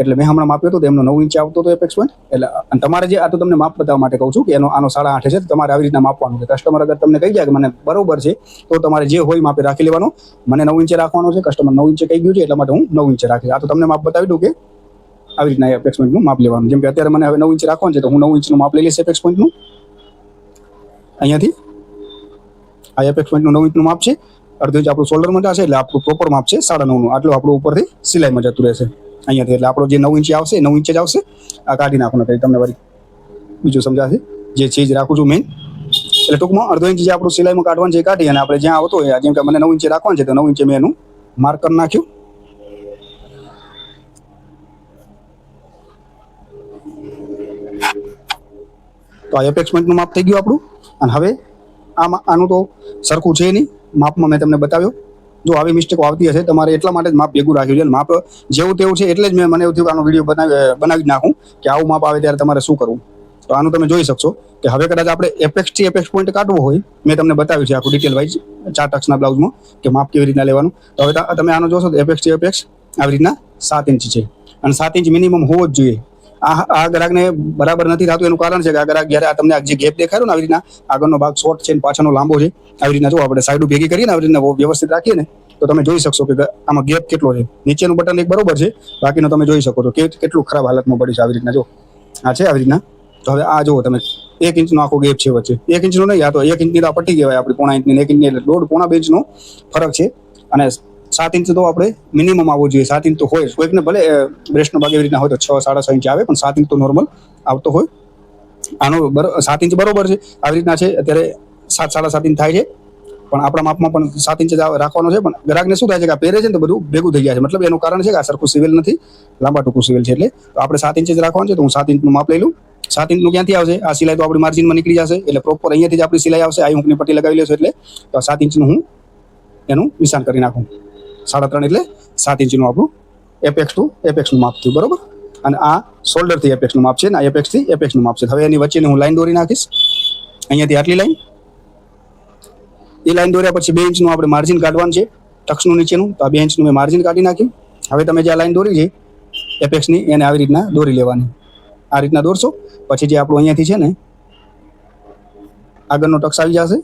એટલે મેં હમણાં માપ્યો હતો તો એમનો 9 ઇંચે આવતો હતો એપેક્સ પોઈન્ટ. એટલે અને તમારે જે આ તો તમને માપ બતાવવા માટે કહું છું કે આનો 8.5 છે, તો તમારે આવી રીતના માપવાનું છે. કસ્ટમર અગર તમને કહી જાય કે મને બરોબર છે તો તમારે જે હોય માપે રાખી લેવાનો. મને 9 ઇંચે રાખવાનો છે, કસ્ટમર 9 ઇંચે કહી ગયું છે એટલા માટે હું 9 ઇંચે રાખીશ. આ તો તમને માપ બતાવી દઉં કે આવી રીતના એપેક્સ પોઈન્ટનું માપ લેવાનું. જેમ કે અત્યારે મને હવે 9 ઇંચ રાખવાનું છે તો હું 9 ઇંચનું માપ લઈ લઈશ એપેક્સ પોઈન્ટનું. અહીંયાથી આ એપેક્સ પોઈન્ટનું 9 ઇંચનું માપ છે. અડધો ઇંચ આપણું શોલ્ડરમાં જશે એટલે આપણું પ્રોપર માપ છે 9.5નું. આટલું આપણું ઉપરથી સિલાઈમાં જતું રહેશે અહીંયાથી. એટલે આપણો જે 9 ઇંચ આવશે 9 ઇંચ જ આવશે. આ કાઢી નાખવાનું કંઈ તમને વળી બીજું સમજાશે. જે ચીજ રાખું છું મેઇન એટલે ટૂંકમાં અડધો ઇંચ જે આપણું સિલાઈમાં કાઢવાનું છે એ કાઢી અને આપણે જ્યાં આવતો હોય, જેમ કે મને 9 ઇંચે રાખવાનું છે તો 9 ઇંચે મેં એનું માર્ક કરી નાખ્યું. તો આ એપેક્સ પોઈન્ટનું માપ થઈ ગયું આપણું. અને હવે આનું તો સરખું છે નહીં, માપમાં મેં તમને બતાવ્યો. જો આવી મિસ્ટેકો આવતી હશે તમારે એટલા માટે જ માપ ભેગું રાખ્યું છે. માપ જેવું તેવું છે એટલે જ મને એવું થયું કે આનો વિડીયો બનાવી નાખું કે આવું માપ આવે ત્યારે તમારે શું કરવું. તો આનું તમે જોઈ શકશો કે હવે કદાચ આપણે એપેક્સ થી એપેક્સ પોઈન્ટ કાઢવો હોય, મેં તમને બતાવ્યું છે આખું ડિટેલ વાઇઝ 4 ટક્સના બ્લાઉઝમાં કે માપ કેવી રીતના લેવાનું. તો હવે તમે આનો જોશો તો એપેક્સ થી એપેક્સ આવી રીતના 7 ઇંચ છે અને 7 ઇંચ મિનિમમ હોવો જ જોઈએ. આ ગ્રાહકને બરાબર નથી થતું એનું કારણ છે કે આ ગ્રાહક જ્યારે તમને આ જે ગેપ દેખાડ્યો ને આવી રીતના આગળનો ભાગ શોર્ટ છે ને પાછળનો લાંબો છે, આવી રીતના જો આપણે સાઈડ ભેગી કરીએ ને આવી રીતના વ્યવસ્થિત રાખીએ ને તો તમે જોઈ શકશો કે આમાં ગેપ કેટલો છે. નીચેનું બટન એક બરોબર છે, બાકીનો તમે જોઈ શકો છો કે કેટલું ખરાબ હાલતમાં પડી છે. આવી રીતના જો આ છે આવી રીતના. તો હવે આ જુઓ તમે 1 ઇંચનો આખો ગેપ છે વચ્ચે. 1 ઇંચનો નહીં, આ તો 1 ઇંચની તો પટ્ટી કહેવાય આપણી, પોણા ઇંચની 1 ઇંચની એટલે દોઢ પોણા 2 ઇંચનો ફરક છે. અને 7 ઇંચ તો આપણે મિનિમમ આવવો જોઈએ. 7 ઇંચ તો હોય કોઈકને ભલે બ્રેસ્ટનો ભાગ એવી રીતના હોય તો 6 6.5 ઇંચ આવે, પણ 7 ઇંચ તો નોર્મલ આવતો હોય. આનો 7 ઇંચ બરોબર છે આવી રીતના છે. અત્યારે 7 7.5 ઇંચ થાય છે, પણ આપણા માપમાં પણ 7 ઇંચ રાખવાનો છે. પણ ગ્રાહકને શું થાય છે કે આ પહેરે છે ને તો બધું ભેગું થઈ જાય છે. મતલબ એનું કારણ છે કે આ સરખું સિવેલ નથી, લાંબા ટૂંકું સિવેલ છે. એટલે તો આપણે 7 ઇંચ જ રાખવાનું છે. તો હું 7 ઇંચનું માપ લઈ લઉં. 7 ઇંચનું ક્યાંથી આવશે? આ સિલાઈ તો આપણી માર્જિનમાં નીકળી જશે, એટલે પ્રોપર અહીંયાથી જ આપણી સિલાઈ આવશે. આ હુંકની પટ્ટી લગાવી લેશો એટલે તો 7 ઇંચનું હું એનું નિશાન કરી નાખું. 3.5 એટલે 7 ઇંચનું આપણું એપેક્સ ટુ એપેક્સનું માપ થયું, બરોબર. અને આ શોલ્ડરથી એપેક્સનું માપ છે ને આ એપેક્સથી એપેક્સનું માપ છે. હવે એની વચ્ચેની હું લાઈન દોરી નાખીશ. અહીંયાથી આટલી લાઈન, એ લાઈન દોર્યા પછી 2 ઇંચનું આપણે માર્જિન કાઢવાનું છે ટક્સનું નીચેનું. તો આ 2 ઇંચનું મેં માર્જિન કાઢી નાખ્યું. હવે તમે જે આ લાઈન દોરી છે એપેક્સની એને આવી રીતના દોરી લેવાની. આ રીતના દોરશો પછી જે આપણું અહીંયાથી છે ને આગળનો ટક્સ આવી જશે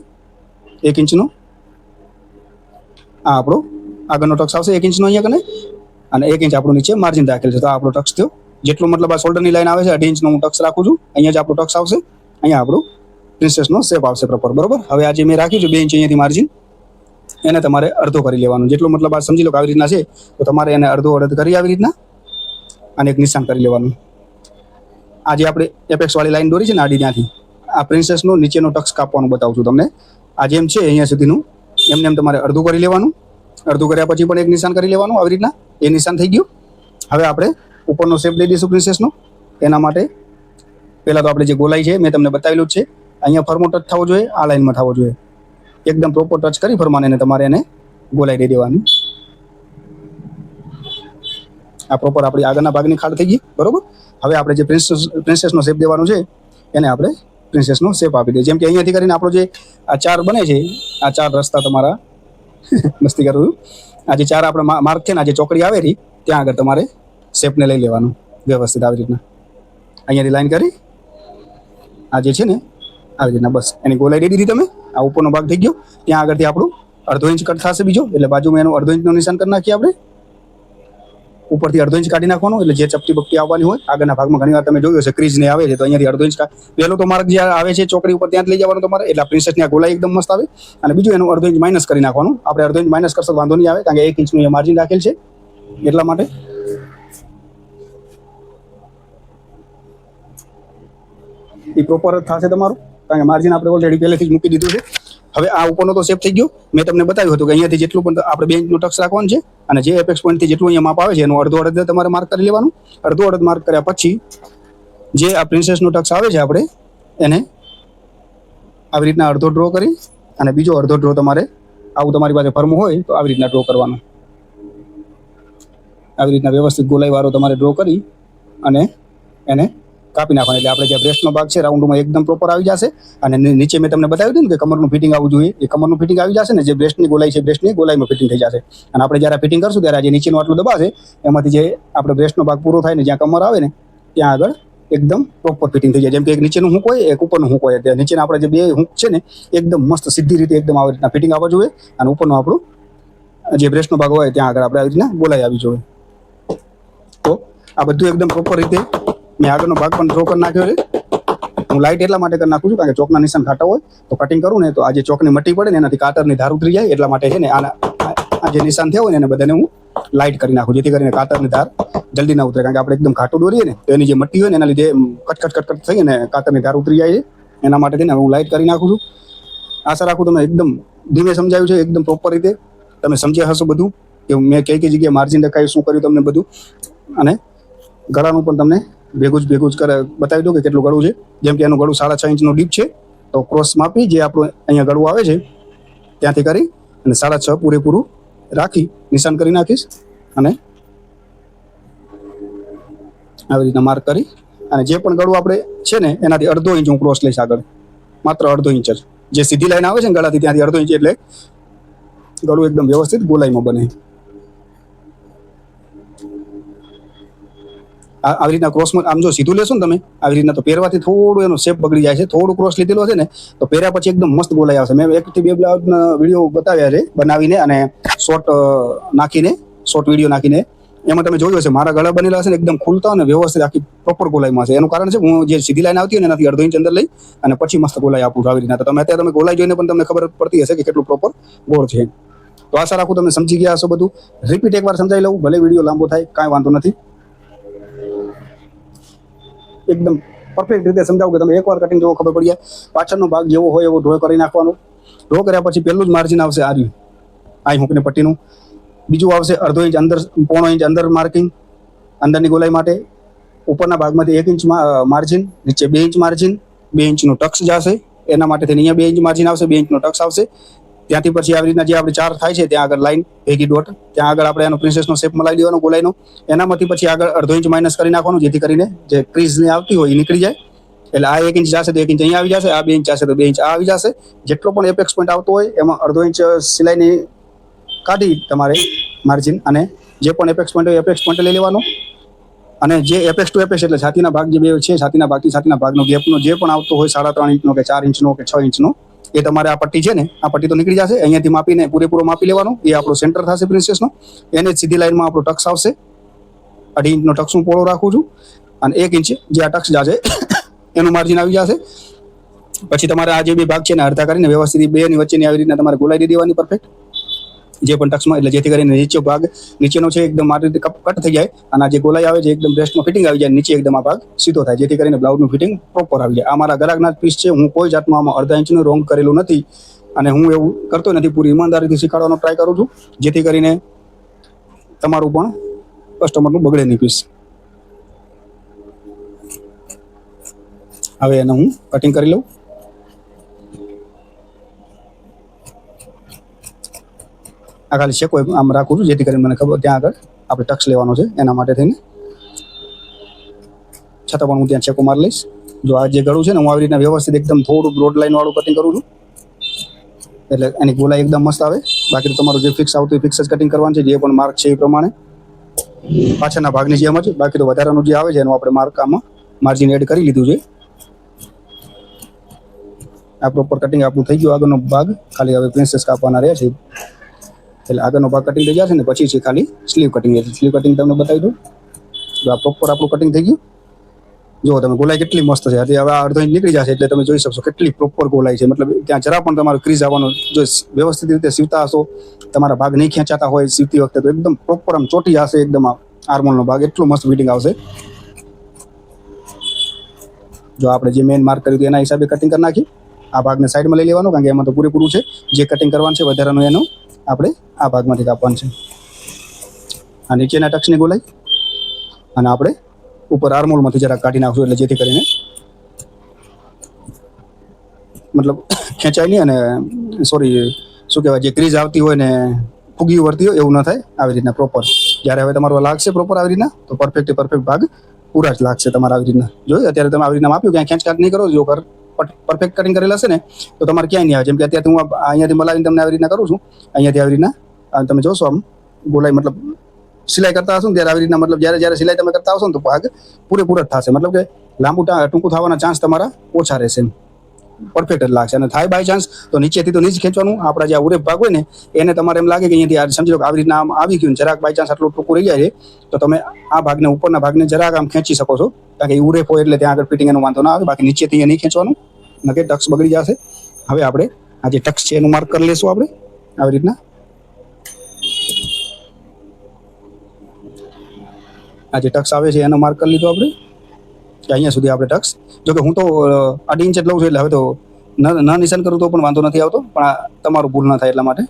1 ઇંચનો. આ આપણો આગળનો ટક્સ આવશે 1 ઇંચનો અહીંયા કને, અને 1 ઇંચ આપણું નીચે માર્જિન રાખેલ છે. તો આ આપણો ટક્સ થયો. જેટલો મતલબ આ શોલ્ડરની લાઈન આવે છે 2.5 ઇંચનો હું ટક્સ રાખું છું. અહીંયા જ આપણો ટક્સ આવશે, અહીંયા આપણું પ્રિન્સેસનો શેપ આવશે પ્રોપર, બરોબર. હવે આ જે મેં રાખ્યું છે 2 ઇંચ અહીંયાથી માર્જિન, એને તમારે અડધો કરી લેવાનું. જેટલો મતલબ આ સમજી લો કે આવી રીતના છે તો તમારે એને અડધો કરી આવી રીતના અને એક નિશાન કરી લેવાનું. આ જે આપણે એપેક્સ વાળી લાઈન દોરી છે ને આડી, ત્યાંથી આ પ્રિન્સેસનો નીચેનો ટક્સ કાપવાનું બતાવું છું તમને. આ જેમ છે અહીંયા સુધીનું એમને એમ તમારે અડધું કરી લેવાનું. અડધું કર્યા પછી પણ એક નિશાન કરી લેવાનું આવી રીતના. એ નિશાન થઈ ગયું. હવે આપણે ઉપરનો શેપ લઈ દઈશું પ્રિન્સેસનો. એના માટે પહેલાં તો આપણે જે ગોલાઈ છે મેં તમને બતાવેલું જ છે. અહીંયા ફરમો ટચ થવો જોઈએ, આ લાઈનમાં થવો જોઈએ. એકદમ પ્રોપર ટચ કરી ફરમાને એને તમારે એને ગોલાઈ દઈ દેવાની. આ પ્રોપર આપણી આગળના ભાગની ખાડ થઈ ગઈ, બરોબર. હવે આપણે જે પ્રિન્સેસનો શેપ દેવાનો છે એને આપણે પ્રિન્સેસનો શેપ આપી દઈએ. જેમ કે અહીંયાથી કરીને આપણો જે આ 4 બને છે, આ 4 રસ્તા તમારા મસ્તી કરું છું. આ જે 4 આપણે માર્ક છે ને, આ જે ચોકડી આવે રહી ત્યાં આગળ તમારે શેપને લઈ લેવાનું વ્યવસ્થિત આવી રીતના. અહીંયાથી લાઈન કરી આ જે છે ને આવી રીતના બસ એની ગોલાઈ દઈ દીધી તમે. આ ઉપરનો ભાગ થઈ ગયો. ત્યાં આગળથી આપણું અડધો ઇંચ કટ થશે બીજો, એટલે બાજુમાં એનું અડધો ઇંચનું નિશાન કરી નાખીએ આપણે. ઉપરથી અડધો ઇંચ કાઢી નાખવાનું, એટલે જે ચપટી બપટી આવવાની હોય આગળના ભાગમાં ઘણી વાર તમે જોયું હશે ક્રીઝ ને આવે છે, તો અહીંયાથી અડધો ઇંચ પહેલો તો માર્ક જે આવે છે ચોકડી ઉપર ત્યાં જ લઈ જવાનું તમારે. એટલે પ્રિન્સેસની આ ગોલાઈ એકદમ મસ્ત આવે. અને બીજું એનું અડધો ઇંચ માઇનસ કરી નાખવાનું. આપણે અડધો ઇંચ માઇનસ કરશો વાંધો નહીં આવે, કારણ કે 1 ઇંચનું માર્જિન રાખેલ છે એટલા માટે. એ પ્રોપર થશે તમારું, કારણ કે માર્જિન આપણે ઓલરેડી પહેલેથી જ મૂકી દીધું છે. હવે આ ઉપરનો તો શેપ થઈ ગયો. મેં તમને બતાવ્યું હતું કે અહીંયાથી જેટલું પણ આપણે 2 ઇંચનું ટક્સ રાખવાનું છે, અને જે એપેક્સ પોઈન્ટથી જેટલું અહીંયા માપ આવે છે એનું અડધો તમારે માર્ક કરી લેવાનું. અડધો માર્ક કર્યા પછી જે આ પ્રિન્સેસનો ટક્સ આવે છે આપણે એને આવી રીતના અડધો ડ્રો કરી અને બીજો અડધો ડ્રો તમારે આવું તમારી પાસે ફર્મ હોય તો આવી રીતના ડ્રો કરવાનો. આવી રીતના વ્યવસ્થિત ગોલાઈવાળો તમારે ડ્રો કરી અને એને કાપી નાખવાનું. એટલે આપણે જે બ્રેસ્ટનો ભાગ છે રાઉન્ડમાં એકદમ પ્રોપર આવી જશે. અને નીચે મેં તમને બતાવ્યું હતું ને કે કમરનું ફિટિંગ આવવું જોઈએ, એ કમરનું ફિટિંગ આવી જશે ને. જે બ્રેસ્ટની ગોલાઈ છે બ્રેસ્ટની ગોલાઈમાં ફિટિંગ થઈ જશે. અને આપણે જ્યારે ફિટિંગ કરશું ત્યારે જે નીચેનું આટલું દબાશે એમાંથી જે આપણે બ્રેસ્ટનો ભાગ પૂરો થાય ને જ્યાં કમર આવે ને ત્યાં આગળ એકદમ પ્રોપર ફિટિંગ થઈ જાય. જેમ કે એક નીચેનું હૂંક હોય, એક ઉપરનું હૂંક હોય. ત્યાં નીચેના આપણે જે 2 હૂંક છે ને એકદમ મસ્ત સીધી રીતે એકદમ આવી રીતના ફિટિંગ આવવા જોઈએ. અને ઉપરનું આપણું જે બ્રેસ્ટનો ભાગ હોય ત્યાં આગળ આપણે આવી રીતના ગોલાઈ આવી જોઈએ. તો આ બધું એકદમ પ્રોપર રીતે મેં આગળનો ભાગ પણ ડ્રો કરી નાખ્યો છે. હું લાઇટ એટલા માટે કરી નાખું છું કારણ કે ચોકના નિશાન ખાટા હોય તો કટિંગ કરું ને તો આ જે ચોકની મટી પડે ને એનાથી કાતરની ધાર ઉતરી જાય. એટલા માટે છે ને આ જે નિશાન થયા હોય ને એને બધાને હું લાઇટ કરી નાખું, જેથી કરીને કાતરની ધાર જલ્દી ના ઉતરે. કારણ કે આપણે એકદમ ઘાટું દોરીએ ને તો એની જે મટ્ટી હોય ને એના લીધે કટ થઈ અને કાતરની ધાર ઉતરી જાય છે. એના માટે થઈને હું લાઇટ કરી નાખું છું. આશા રાખું તમે એકદમ ધીમે સમજાવ્યું છે, એકદમ પ્રોપર રીતે તમે સમજ્યા હશો બધું કે મેં કઈ જગ્યાએ માર્જિન રખાયું, શું કર્યું તમને બધું. અને ગળાનું પણ તમને ભેગું જ બતાવી દઉં કે કેટલું ગળું છે. જેમ કે એનું ગળું 6.5 ઇંચનું ડીપ છે, તો ક્રોસ માપી જે આપણું અહીંયા ગળું આવે છે ત્યાંથી કરી અને 6.5 પૂરેપૂરું રાખી નિશાન કરી નાખીશ. અને આવી રીતના માર્ક કરી અને જે પણ ગળું આપણે છે ને એનાથી અડધો ઇંચ હું ક્રોસ લઈશ આગળ, માત્ર અડધો ઇંચ જ. જે સીધી લાઈન આવે છે ને ગળાથી ત્યાંથી અડધો ઇંચ, એટલે ગળું એકદમ વ્યવસ્થિત ગોલાઈમાં બને. આવી રીતના ક્રોસમાં આમ જો સીધું લેશો ને તમે આવી રીતના, તો પહેરવાથી થોડું એનો શેપ બગડી જાય છે. થોડું ક્રોસ લીધેલો છે ને તો પહેર્યા પછી એકદમ મસ્ત ગોલાઈ આવશે. મેં 1 થી 2 બ્લાઉઝના વિડીયો બતાવ્યા છે બનાવીને અને શોર્ટ નાખીને, શોર્ટ વિડીયો નાખીને. એમાં તમે જોયું હશે મારા ગળા બનેલા હશે ને એકદમ ખુલતા અને વ્યવસ્થિત આખી પ્રોપર ગોલાઈમાં છે. એનું કારણ છે હું જે સીધી લાઈન આવતી હોય ને એનાથી અડધો ઇંચ અંદર લઈ અને પછી મસ્ત ગોલાઈ આપું છું આવી રીતના. તો તમે અત્યારે તમે ગોલાઈ જોઈને પણ તમને ખબર પડતી હશે કે કેટલું પ્રોપર ગોળ છે. તો આશા રાખું તમે સમજી ગયા હશો બધું. રિપીટ એકવાર સમજાવી લઉં, ભલે વિડીયો લાંબો થાય કાંઈ વાંધો નથી. એકદમ પરફેક્ટ રીતે સમજાવું કે તમે એકવાર કટિંગ જોવો ખબર પડી જાય. પાછળનો ભાગ જેવો હોય એવો ડ્રો કરી નાખવાનો. ડ્રો કર્યા પછી પહેલું જ માર્જિન આવશે આ રહ્યું, આ હુકને પટ્ટીનું. બીજું આવશે અડધો ઇંચ અંદર, પોણો ઇંચ અંદર માર્કિંગ અંદરની ગોલાઈ માટે. ઉપરના ભાગમાંથી 1 ઇંચ માર્જિન, નીચે 2 ઇંચ માર્જિન, 2 ઇંચનું ટક્સ જશે. એના માટે થઈને અહીંયા 2 ઇંચ માર્જિન આવશે, 2 ઇંચનો ટક્સ આવશે. ત્યાંથી પછી આવી રીતના જે આપણે 4 થાય છે ત્યાં આગળ લાઈન ભેગી ડોટ, ત્યાં આગળ આપણે એનો પ્રિન્સેસનો શેપ મલાવી દેવાનો ગોલાઈનો. એનામાંથી પછી આગળ અડધો ઇંચ માઇનસ કરી નાખવાનું, જેથી કરીને જે ક્રીઝની આવતી હોય એ નીકળી જાય. એટલે આ 1 ઇંચ જશે તો 1 ઇંચ અહીંયા આવી જશે, આ 2 ઇંચ જશે તો 2 ઇંચ આ આવી જશે. જેટલો પણ એપેક્સ પોઈન્ટ આવતો હોય એમાં અડધો ઇંચ સિલાઈની કાઢી તમારે માર્જિન, અને જે પણ એપેક્સ પોઈન્ટ હોય એપેક્સ પોઈન્ટ લઈ લેવાનો. અને જે એપેક્સ ટુ એપેક્સ એટલે છાતીના ભાગ જે બે છે, છાતીના ભાગથી છાતીના ભાગનો ગેપનો જે પણ આવતો હોય 3.5 ઇંચનો કે 4 ઇંચનો કે 6 ઇંચનો, એ તમારે આ પટ્ટી છે ને આ પટ્ટી તો નીકળી જશે. અહીંયાથી માપીને પૂરેપૂરો માપી લેવાનો. એ આપણો સેન્ટર થશે પ્રિન્સેસનો. એને જ સીધી લાઈનમાં આપણો ટક્સ આવશે. 2.5 ઇંચનો ટક્સ હું પોળો રાખું છું, અને 1 ઇંચ જે આ ટક્સ જશે એનું માર્જિન આવી જશે. પછી તમારે આ જે બે ભાગ છે ને અડધા કરીને વ્યવસ્થિત બેની વચ્ચેની આવી રીતના તમારે ગોલાઈ દઈ દેવાની પરફેક્ટ, જે પણ ટક્સમાં. એટલે જેથી કરીને નીચે ભાગ નીચેનો છે એકદમ મારી રીતે કટ થઈ જાય, અને આ જે ગોલાઈ આવે છે એકદમ બ્રેસ્ટમાં ફિટિંગ આવી જાય, નીચે એકદમ આ ભાગ સીધો થાય, જેથી કરીને બ્લાઉઝનું ફિટિંગ પ્રોપર આવી જાય. આ મારા ગરાગના પીસ છે. હું કોઈ જાતનું આમાં અડધા ઇંચનું રોંગ કરેલું નથી, અને હું એવું કરતો નથી. પૂરી ઈમાનદારીથી શીખવાડવાનો ટ્રાય કરું છું, જેથી કરીને તમારું પણ કસ્ટમરનું બગડે નહીં પીસ. હવે એને હું કટિંગ કરી લઉં. આ ખાલી શેકો આમ રાખું છું, જેથી કરીને મને ખબર ત્યાં આગળ આપણે ટક્સ લેવાનો છે એના માટે થઈને. છતાં પણ હું ત્યાં શેકો મારી લઈશ. જો આ જે ગળું છે ને હું આવી રીતના વ્યવસ્થિત એકદમ થોડું બ્રોડ લાઈન વાળું કટિંગ કરું છું, એટલે એની ગોલાઈ એકદમ મસ્ત આવે. બાકી તો તમારું જે ફિક્સ આવતું એ ફિક્સ જ કટિંગ કરવાનું છે, જે પણ માર્ક છે એ પ્રમાણે પાછળના ભાગની જેમ જ. બાકી તો વધારાનું જે આવે છે એનું આપણે માર્ક આમાં માર્જિન એડ કરી લીધું છે. આ પ્રોપર કટિંગ આપણું થઈ ગયું. આગળનો ભાગ ખાલી હવે પ્રિન્સેસ કાપવાના રહે છે, એટલે આગળનો ભાગ કટિંગ થઈ જશે ને પછી છે ખાલી સ્લીવ કટિંગ. સ્લીવ કટિંગ તમને બતાવી દઉં. જો આ પ્રોપર આપણું કટિંગ થઈ ગયું. જો તમે ગોલાઈ કેટલી મસ્ત છે. હવે આ અડધો ઇંચ નીકળી જશે એટલે તમે જોઈ શકશો કેટલી પ્રોપર ગોલાઈ છે. મતલબ ત્યાં જરા પણ તમારો ક્રીઝ આવવાનો, જો વ્યવસ્થિત રીતે સીવતા હશો, તમારા ભાગ નહીં ખેંચાતા હોય સીવતી વખતે, તો એકદમ પ્રોપર આમ ચોટી જશે. એકદમ આર્મોલનો ભાગ એટલો મસ્ત ફિટિંગ આવશે. જો આપણે જે મેઇન માર્ક કર્યું હતું એના હિસાબે કટિંગ કરી નાખી. આ ભાગને સાઈડમાં લઈ લેવાનો, કારણ કે એમાં તો પૂરેપૂરું છે. જે કટિંગ કરવાનું છે વધારાનું એનું આપણે આ ભાગમાંથી કાપવાનું છે. આ નીચેના ટક્સની ગોલાઈ, અને આપણે ઉપર આર્મોલમાંથી જરાક કાઢી નાખશું, એટલે જેથી કરીને મતલબ ખેંચાય નહીં, અને સોરી શું કહેવાય, જે ક્રીઝ આવતી હોય ને ફૂગી વળતી હોય એવું ન થાય. આવી રીતના પ્રોપર જ્યારે હવે તમારું લાગશે પ્રોપર આવી રીતના, તો પરફેક્ટ ભાગ પૂરા જ લાગશે તમારા. આવી રીતના જોયું અત્યારે તમે આવી રીતના માપ્યું, ક્યાંય ખેંચકાટ નહીં કરો. જો પરફેક્ટ કટિંગ કરેલા હશે ને તો તમારે ક્યાંય નહીં આવે. જેમ કે અત્યારે હું અહીંયાથી મલાવીને તમને આવી રીતના કરું છું, અહીંયાથી આવી રીતના તમે જોશો આમ ગોલાઈ, મતલબ સિલાઈ કરતા હશો ને ત્યારે આવી રીતના, મતલબ જ્યારે સિલાઈ તમે કરતા હશો ને તો ભાગ પૂરેપૂરા જ થશે. મતલબ કે લાંબુ ટૂંકું થવાના ચાન્સ તમારા ઓછા રહેશે, પરફેક્ટ જ લાગશે. અને થાય બાય ચાન્સ તો નીચેથી તો નીચ ખેંચવાનું. આપણા જે ઉરેપ ભાગ હોય ને એને તમારે એમ લાગે કે અહીંયાથી સમજી લો કે આવી રીતના આમ આવી ગયું, જરાક બાય ચાન્સ આટલું ટૂંકું રહી જાય છે, તો તમે આ ભાગને ઉપરના ભાગને જરાક આમ ખેંચી શકો છો, કારણ કે એ ઉરેપ હોય એટલે ત્યાં આગળ ફિટિંગ એનો વાંધો ના આવે. બાકી નીચેથી અહીંયા નહીં ખેંચવાનું, નકે ટક્સ બગડી જશે. હવે આપણે આ જે ટક્સ છે એનું માર્ક કરી લઈશું આપણે આવી રીતના. આ જે ટક્સ આવે છે એનો માર્ક કરી લીધો આપણે, કે અહીંયા સુધી આપણે ટક્સ. જોકે હું તો 2.5 ઇંચ જ લઉં છું, એટલે હવે તો ન નિશાન કરું તો પણ વાંધો નથી આવતો, પણ આ તમારું ભૂલ ના થાય એટલા માટે.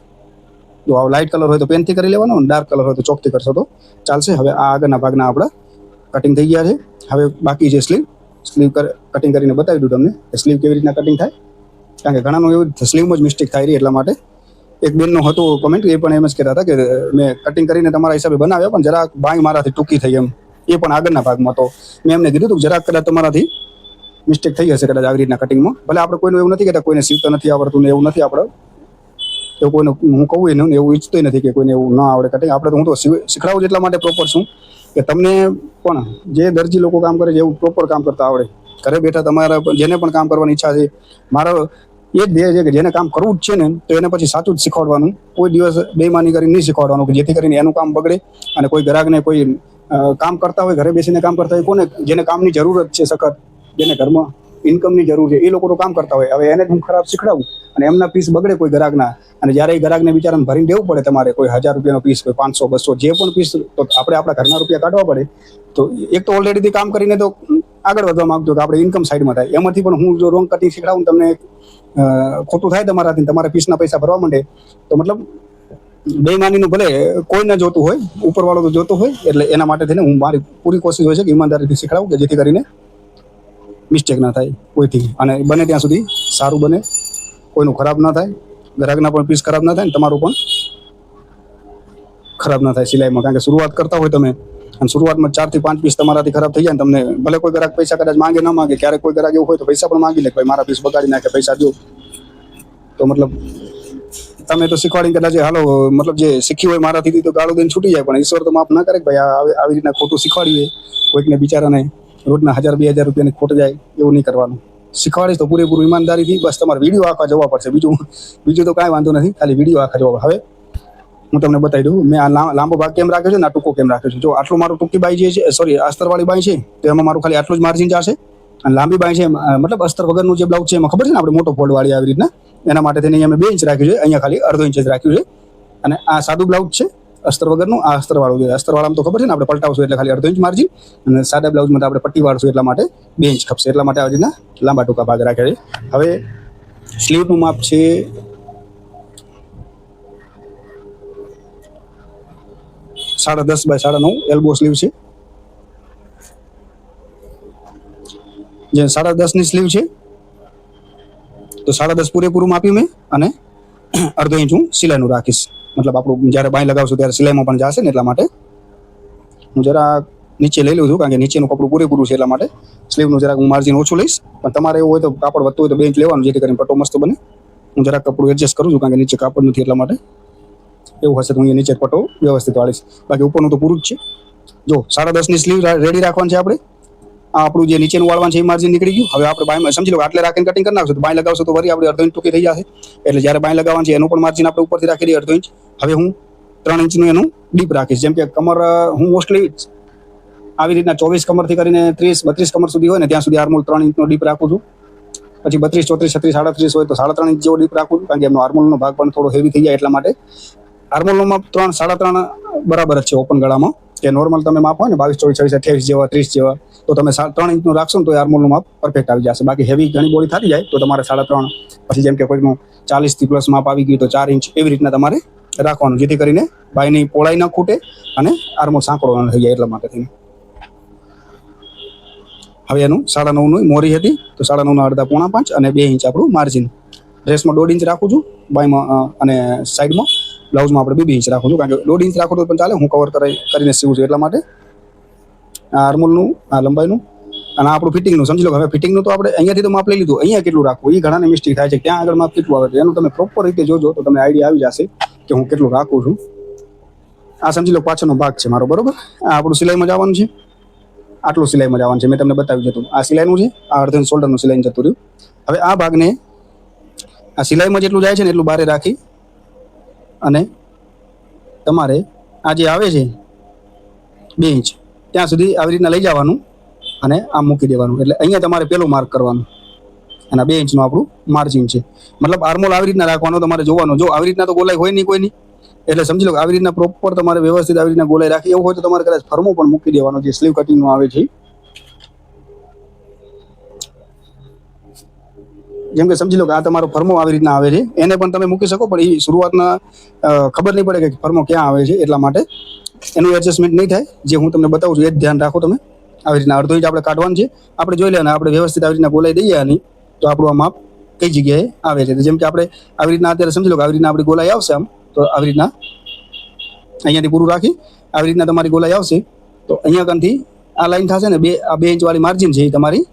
જો આ લાઇટ કલર હોય તો પેનથી કરી લેવાનો, અને ડાર્ક કલર હોય તો ચોકથી કરશો તો ચાલશે. હવે આ આગળના ભાગના આપણા કટિંગ થઈ ગયા છે. હવે બાકી છે સ્લીવ કટિંગ કરીને બતાવી દઉં તમને સ્લીવ કેવી રીતના કટિંગ થાય, કારણ કે ઘણાનું એવું સ્લીવમાં જ મિસ્ટેક થાય રહી. એટલા માટે એક બેનનો હતું કમેન્ટ, એ પણ એમ જ કહેતા હતા કે મેં કટિંગ કરીને તમારા હિસાબે બનાવ્યા, પણ જરાક બાંય મારાથી ટૂંકી થઈ એમ. એ પણ આગળના ભાગમાં. તો મેં એમને કીધું હતું કે જરાક કદાચ તમારાથી મિસ્ટેક થઈ હશે કદાચ આવી રીતના કટિંગમાં. ભલે આપણે કોઈનું એવું નથી કહેતા કોઈને સીવતા નથી આવડતું ને એવું નથી આપણે એવું કોઈને હું કહું ને એવું ઈચ્છતો નથી કે કોઈને એવું ના આવડે કટિંગ. આપણે તો હું તો શીખડાવું એટલા માટે પ્રોપર છું કે તમને પણ જે દરજી લોકો કામ કરે છે એવું પ્રોપર કામ કરતા આવડે. ઘરે બેઠા તમારા જેને પણ કામ કરવાની ઈચ્છા છે, મારો એ જ ધ્યેય છે કે જેને કામ કરવું જ છે ને તો એને પછી સાચું જ શીખવાડવાનું. કોઈ દિવસ બેઈમાની કરીને નહીં શીખવાડવાનું કે જેથી કરીને એનું કામ બગડે અને કોઈ ગ્રાહકને કોઈ કામ કરતા હોય, ઘરે બેસીને કામ કરતા હોય, કોને જેને કામની જરૂરત છે સખત, જેને ઘરમાં ઇન્કમની જરૂર છે, એ લોકો તો કામ કરતા હોય. હવે એને હું ખરાબ શીખડાવું અને એમના પીસ બગડે કોઈ ગ્રાહકના, અને જ્યારે એ ગ્રાહકને બિચારાને ભરીને દેવું પડે તમારે કોઈ 1000 રૂપિયાનો પીસ, કોઈ 500 200 જે પણ પીસ, તો આપણે આપણા ઘરના રૂપિયા કાઢવા પડે. તો એક તો ઓલરેડી કામ કરીને તો આગળ વધવા માંગતો કે આપણે ઇન્કમ સાઈડમાં થાય. એમાંથી પણ હું જો રોંગ કટિંગ શીખડાવું તમને ખોટું થાય તમારાથી, તમારા પીસના પૈસા ભરવા માંડે, તો મતલબ બેઈમાનીનું ભલે કોઈ ન જોતું હોય, ઉપરવાળો તો જોતો હોય. એટલે એના માટે થઈને હું મારી પૂરી કોશિશ હોય છે કે ઈમાનદારીથી શીખડાવું કે જેથી કરીને મિસ્ટેક ના થાય કોઈથી, અને બને ત્યાં સુધી સારું બને, કોઈનું ખરાબ ના થાય, ગ્રાહકના પણ પીસ ખરાબ ના થાય ને તમારું પણ ખરાબ ના થાય સિલાઈમાં. કારણ કે શરૂઆત કરતા હોય તમે અને શરૂઆતમાં 4 થી 5 પીસ તમારાથી ખરાબ થઈ જાય ને તમને ભલે કોઈ ગ્રાહક પૈસા કદાચ માંગે ના માંગે, ક્યારેક કોઈ ગ્રાહક એવું હોય તો પૈસા પણ માંગી લે, ભાઈ મારા પીસ બગાડી નાખે, પૈસા દો. તો મતલબ તમે તો શીખવાડીને કદાચ હાલો મતલબ જે શીખી હોય મારાથી તો ગાળો દઈને છૂટી જાય, પણ ઈશ્વર તો માફ ના કરે કે ભાઈ આવી રીતના ખોટું શીખવાડ્યું કોઈકને બિચારાને રોજના 1000 2000 રૂપિયાની ખોટ જાય, એવું નહીં કરવાનું. શીખવાડીશ તો પૂરેપૂરું ઈમાનદારીથી. બસ તમારે વિડીયો આખા જોવા પડશે, બીજું તો કાંઈ વાંધો નથી, ખાલી વિડીયો આખા જોવા. હવે હું તમને બતાવી દઉં મેં આ લાંબો ભાગ કેમ રાખ્યો છે ને આ ટૂંકો કેમ રાખ્યો છે. જો આટલું મારું ટૂંકી બાઈ જે છે, સોરી અસ્તરવાળી બાઈ છે, તો એમાં મારું ખાલી આટલું જ માર્જિન જશે. અને લાંબી બાઈ છે મતલબ અસ્તર વગરનું જે બ્લાઉઝ છે એમાં ખબર છે ને આપણે મોટો ફોલ્ડ વાળી આવી રીતના, એના માટે થઈને અહીંયા મેં 2 ઇંચ રાખ્યું છે, અહીંયા ખાલી અડધો ઇંચ જ રાખ્યું છે. અને આ સાદું બ્લાઉઝ છે અસ્તર વગરનું, આ અસ્તરવાળું છે. અસ્તરવાળામાં તો ખબર છે ને આપણે પલટાવશું એટલે ખાલી અડધો ઇંચ માર્જિન, અને સાદા બ્લાઉઝમાં આપણે પટ્ટી વાળશું એટલા માટે 2 ઇંચ ખપશે. એટલા માટે આવી રીતના લાંબા ટૂંકા ભાગ રાખ્યા છે. હવે સ્લીવનું માપ છે 10.5 બાય 9.5 એલ્બો સ્લીવ છે. જે 10.5 ની સ્લીવ છે તો 10.5 પૂરેપૂરું માપ્યું મેં, અને અડધો ઇંચ હું સિલાઈનું રાખીશ. મતલબ આપણું જ્યારે બાય લગાવશું ત્યારે સિલાઈમાં પણ જશે ને એટલા માટે હું જરા નીચે લઈ લઉં છું, કારણ કે નીચેનું કપડું પૂરેપૂરું છે એટલા માટે સ્લીવનું જરાક હું માર્જિન ઓછું લઈશ. પણ તમારે એવું હોય તો કાપડ વધતું હોય તો 2 ઇંચ લેવાનું, જેથી કરીને પટ્ટો મસ્ત બને. હું જરાક કપડું એડજસ્ટ કરું છું કારણ કે નીચે કાપડ નથી એટલા માટે. એવું હશે તો હું નીચે પટ્ટો વ્યવસ્થિત વાળીશ, બાકી ઉપરનું તો પૂરું જ છે. જો 10.5 ની સ્લીવ રેડી રાખવાની છે આપણે. આ આપણું જે નીચેનું વાળવાનું છે એ માર્જિન નીકળી ગયું. હવે આપણે બાય સમજી લો આટલે રાખીને કટિંગ કરી નાખશું તો બાય લગાવશું તો વળી આપણે અડધો ઇંચ ટૂંકી થઈ જશે. એટલે જ્યારે બાય લગાવવાનું છે એનું પણ માર્જિન આપણે ઉપરથી રાખી દઈએ અડધો ઇંચ. હવે હું 3 ઇંચનું એનું ડીપ રાખીશ. જેમ કે કમર હું મોસ્ટલી આવી રીતના 24 કમરથી કરીને 30 32 કમર સુધી હોય ને ત્યાં સુધી આર્મોલ 3 ઇંચનો ડીપ રાખું છું. પછી 32 34 36 37 હોય તો 3.5 ઇંચ જેવો ડીપ રાખું છું, કારણ કે એમનો આર્મોલનો ભાગ પણ થોડો હેવી થઈ જાય એટલા માટે. આર્મોલનો માપ 3 3.5 બરાબર જ છે ઓપન ગળામાં. કે નોર્મલ તમે માપ હોય ને 22 24 26 28 જેવા 30 જેવા, તો તમે 3 ઇંચનું રાખશો ને તો આર્મોલનું માપ પરફેક્ટ આવી જશે. બાકી હેવી ઘણી બોડી થતી જાય તો તમારે 3.5, પછી જેમ કે કોઈનું 40 થી પ્લસ માપ આવી ગયું તો 4 ઇંચ, એવી રીતના તમારે રાખવાનું, જેથી કરીને બાયની પહોળાઈ ન ખૂટે અને આર્મોલ સાંકડો ન થઈ જાય એટલા માટે થઈને. હવે એનું 9.5નું મોરી હતી તો 9.5ના અડધા 4.5 અને 2 ઇંચ આપણું માર્જિન. ડ્રેસમાં 1.5 ઇંચ રાખું છું બાયમાં, અને સાઈડમાં બ્લાઉઝમાં આપણે 2 ઇંચ રાખું છું, કારણ કે 1.5 ઇંચ રાખો તો પણ ચાલે, હું કવર કરીને સીવું છું એટલા માટે. આ આર્મોલનું, આ લંબાઈનું, અને આપણું ફિટિંગનું સમજી લો. હવે ફિટિંગનું તો આપણે અહીંયાથી તો માપ લઈ લીધું, અહીંયા કેટલું રાખવું એ ઘણાને મિસ્ટેક થાય છે. ત્યાં આગળ માપ કેટલું આવે છે એનું તમે પ્રોપર રીતે જોજો તો તમને આઈડિયા આવી જશે કે હું કેટલું રાખું છું. આ સમજી લો પાછળનો ભાગ છે મારો, બરોબર. આ આપણું સિલાઈમાં જવાનું છે, આટલું સિલાઈમાં જવાનું છે, મેં તમને બતાવી દીધું. આ સિલાઈનું છે, આ અડધો શોલ્ડરનું સિલાઈ જતું રહ્યું. હવે આ ભાગને આ સિલાઈમાં જેટલું જાય છે ને એટલું બારે રાખી અને તમારે આ જે આવે છે 2 ઇંચ ત્યાં સુધી આવી રીતના લઈ જવાનું અને આમ મૂકી દેવાનું. એટલે અહીંયા તમારે પેલું માર્ક કરવાનું, અને 2 ઇંચનું આપણું માર્જિન છે. મતલબ આર્મોલ આવી રીતના રાખવાનો, તમારે જોવાનો. જો આવી રીતના તો ગોલાઈ હોય નહીં કોઈની, એટલે સમજી લો આવી રીતના પ્રોપર તમારે વ્યવસ્થિત આવી રીતના ગોલાઈ રાખી. એવું હોય તો તમારે કદાચ ફરમો પણ મૂકી દેવાનો, જે સ્લીવ કટિંગનું આવે છે. જેમ કે સમજી લો કે આ તમારો ફરમો આવી રીતના આવે છે, એને પણ તમે મૂકી શકો, પણ એ શરૂઆતના ખબર નહીં પડે કે ફરમો ક્યાં આવે છે, એટલા માટે એનું એડજસ્ટમેન્ટ નહીં થાય. જે હું તમને બતાવું છું એ જ ધ્યાન રાખો તમે. આવી રીતના અડધો ઇંચ આપણે કાઢવાનું છે, આપણે જોઈ લેવાનું. આપણે વ્યવસ્થિત આવી રીતના ગોલાઈ દઈએ આની તો આપણું આ માપ કઈ જગ્યાએ આવે છે. જેમ કે આપણે આવી રીતના અત્યારે સમજી લો કે આવી રીતના આપણી ગોલાઈ આવશે આમ, તો આવી રીતના અહીંયાથી પૂરું રાખી આવી રીતના તમારી ગોલાઈ આવશે તો અહીંયા કનથી આ લાઈન થશે ને આ 2 ઇંચ વાળી માર્જિન છે એ તમારી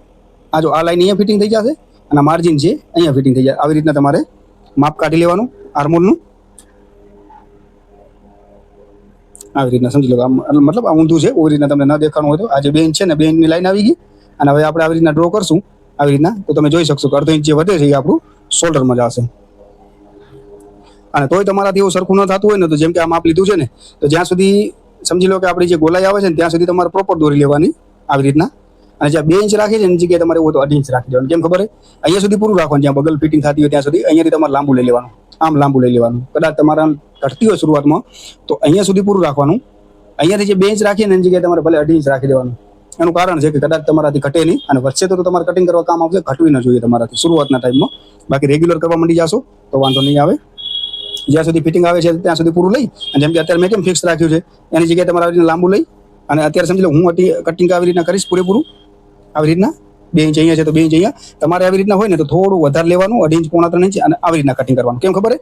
આ જો આ લાઈન અહીંયા ફિટિંગ થઈ જશે અને માર્જિન છે અહીંયા ફિટિંગ થઈ જાય. આવી રીતના તમારે માપ કાઢી લેવાનું આર્મોલનું. આવી રીતના સમજી લો. મતલબ આ ઊંધું છે, એવી રીતના તમને ન દેખાણું હોય તો આ જે 2 ઇંચ છે ને 2 ઇંચની લાઈન આવી ગઈ. અને હવે આપણે આવી રીતના ડ્રો કરશું આવી રીતના, તો તમે જોઈ શકશો કે અડધો ઇંચ જે વધે છે એ આપણું શોલ્ડરમાં જશે. અને તોય તમારાથી એવું સરખું ન થતું હોય ને તો જેમ કે આ માપ લીધું છે ને, તો જ્યાં સુધી સમજી લો કે આપણી જે ગોલાઈ આવે છે ને ત્યાં સુધી તમારે પ્રોપર દોરી લેવાની આવી રીતના. અને જ્યાં 2 ઇંચ રાખી છે એની જગ્યાએ તમારે એવું તો 2.5 ઇંચ રાખી દેવાનું. કેમ ખબર? અહીંયા સુધી પૂરું રાખવાનું, જ્યાં બગલ ફિટિંગ થતી હોય ત્યાં સુધી. અહીંયાથી તમારે લાંબુ લઈ લેવાનું, આમ લાંબુ લઈ લેવાનું. કદાચ તમારા ઘટતી હોય શરૂઆતમાં તો અહીંયા સુધી પૂરું રાખવાનું. અહીંયાથી જે 2 ઇંચ રાખીએ ને એની જગ્યાએ તમારે ભલે 2.5 ઇંચ રાખી દેવાનું. એનું કારણ છે કે કદાચ તમારાથી ઘટે નહીં, અને વચ્ચે તો તમારે કટિંગ કરવા કામ આવશે, ઘટવી ન જોઈએ તમારાથી શરૂઆતના ટાઈમમાં. બાકી રેગ્યુલર કરવા માંડી જશો તો વાંધો નહીં આવે. જ્યાં સુધી ફિટિંગ આવે છે ત્યાં સુધી પૂરું લઈ, અને જેમ કે અત્યારે મેં કેમ ફિક્સ રાખ્યું છે એની જગ્યાએ તમારે આવી રીતના લાંબુ લઈ, અને અત્યારે સમજી લો હું કટિંગ આવી રીતના કરીશ પૂરેપૂરું. આવી રીતના 2 ઇંચ અહીંયા છે તો 2 ઇંચ અહીંયા. તમારે આવી રીતના હોય ને તો થોડું વધારે લેવાનું, 2.5 ઇંચ, 3.5 ઇંચ, અને આવી રીતના કટિંગ કરવાનું. કેમ ખબર?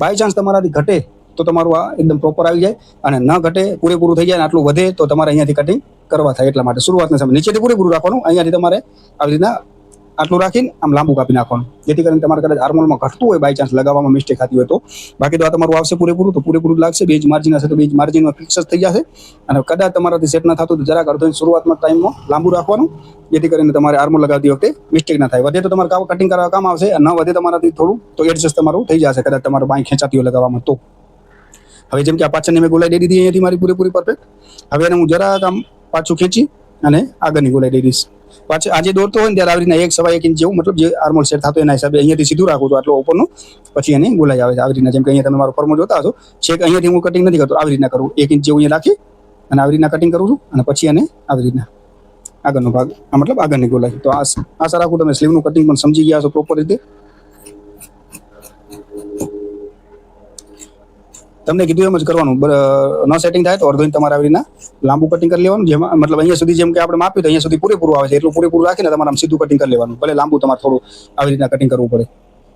બાય ચાન્સ તમારાથી ઘટે તો તમારું આ એકદમ પ્રોપર આવી જાય, અને ન ઘટે પૂરેપૂરું થઈ જાય અને આટલું વધે તો તમારે અહીંયાથી કટિંગ કરવા થાય. એટલા માટે શરૂઆતના સમય નીચેથી પૂરેપૂરું રાખવાનું, અહીંયાથી તમારે આવી રીતના આટલું રાખીને આમ લાંબુ કાપી નાખવાનું, જેથી કરીને તમારે કદાચ આર્મોલમાં ઘટતું હોય બાય ચાન્સ લગાવવામાં મિસ્ટેક થતી હોય તો. બાકી તો આ તમારું આવશે પૂરેપૂરું તો પૂરેપૂરું લાગશે. 2 ઇંચ માર્જિન હશે તો 2 ઇંચ માર્જિનમાં ફિક્સ જ થઈ જશે. અને કદાચ તમારાથી સેટ ના થતું તો જરાક અડધો ઇંચ શરૂઆતમાં ટાઈમમાં લાંબુ રાખવાનું, જેથી કરીને તમારે આર્મોલ લગાવતી વખતે મિસ્ટેક ના થાય. વધે તો તમારે કટિંગ કરવા કામ આવશે, ન વધે તમારાથી થોડું તો એડજસ્ટ તમારું થઈ જશે કદાચ તમારે બાય ખેંચાતી હોય લગાવવામાં તો. હવે જેમ કે આ પાછળની મેં ગોલાઈ દઈ દીધી અહીંયાથી મારી પૂરેપૂરી પરફેક્ટ. હવે એને હું જરાક આમ પાછું ખેંચી અને આગળની ગોલાઈ દઈ દઈશ. પાછળ આજે દોરતો હોય ને ત્યારે આવી રીતના 1 સવા 1 ઇંચ જેવું, મતલબ જે આર્મોલ સેટ થતો એના હિસાબે અહીંયાથી સીધું રાખું તો આટલો ઉપરનો, પછી એની ગોલાઈ આવે છે આવી રીતના. જેમ કે અહીંયા તમે મારો ફોર્મો જોતા હશો, છેક અહીંયાથી હું કટિંગ નથી કરતો, આવી રીતના કરું 1 ઇંચ જેવું અહીંયા રાખી અને આવી રીતના કટિંગ કરું છું, અને પછી એને આવી રીતના આગળનો ભાગ, આ મતલબ આગળની ગોલાઈ. તો આશા રાખું તમે સ્લીવનું કટિંગ પણ સમજી ગયા છો પ્રોપર રીતે. તમને કીધું એમ જ કરવાનું. ન સેટિંગ થાય તો અડધો ઇંચ તમારે આવી રીતના લાંબુ કટિંગ કરી લેવાનું. જેમાં મતલબ અહીંયા સુધી જેમ કે આપણે માપ્યું તો અહીંયા સુધી પૂરેપૂરું આવે છે એટલું પૂરેપૂરું રાખીને તમારે આમ સીધું કટિંગ કરી લેવાનું. ભલે લાંબુ તમારે થોડું આવી રીતના કટિંગ કરવું પડે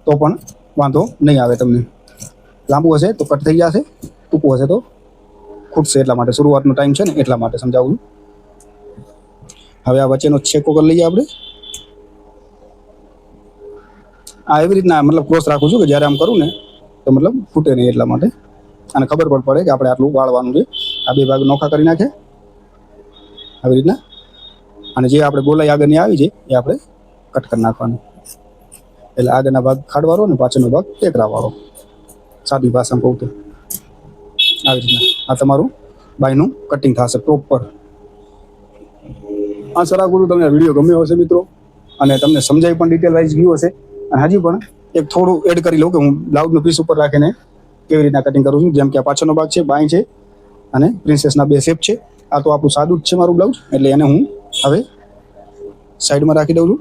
તો પણ વાંધો નહીં આવે તમને. લાંબુ હશે તો કટ થઈ જશે, ટૂંકું હશે તો ખૂટશે. એટલા માટે શરૂઆતનો ટાઈમ છે ને એટલા માટે સમજાવું. હવે આ વચ્ચેનો છેકો કરી લઈએ આપણે. આ એવી રીતના મતલબ ક્રોસ રાખું છું કે જ્યારે આમ કરું ને તો મતલબ ફૂટે નહીં, એટલા માટે. અને ખબર પણ પડે કે આપણે આટલું વાળવાનું છે. આ 2 ભાગ નોખા કરી નાખે આવી રીતના, અને જે આપણે ગોલાઈ આગળની આવી છે એ આપણે કટ કરી નાખવાનું. એટલે આગળના ભાગ ખાડવાળો ને પાછળનો ભાગ ટેકરાવાળો, સાદી ભાષામાં કહું તો આવી રીતના. આ તમારું બાયનું કટિંગ થશે પ્રોપર. આ સરા ગુરુ તમને વિડીયો ગમ્યો હશે મિત્રો, અને તમને સમજાઈ પણ ડિટેલ વાઇઝ ગયું હશે. અને હજી પણ એક થોડું એડ કરી લઉં કે હું બ્લાઉઝનો પીસ ઉપર રાખીને કેવી રીતના કટિંગ કરું છું. જેમ કે આ પાછળનો ભાગ છે, બાય છે, અને પ્રિન્સેસના 2 શેપ છે. આ તો આપણું સાદું જ છે મારું બ્લાઉઝ, એટલે એને હું હવે સાઈડમાં રાખી દઉં છું.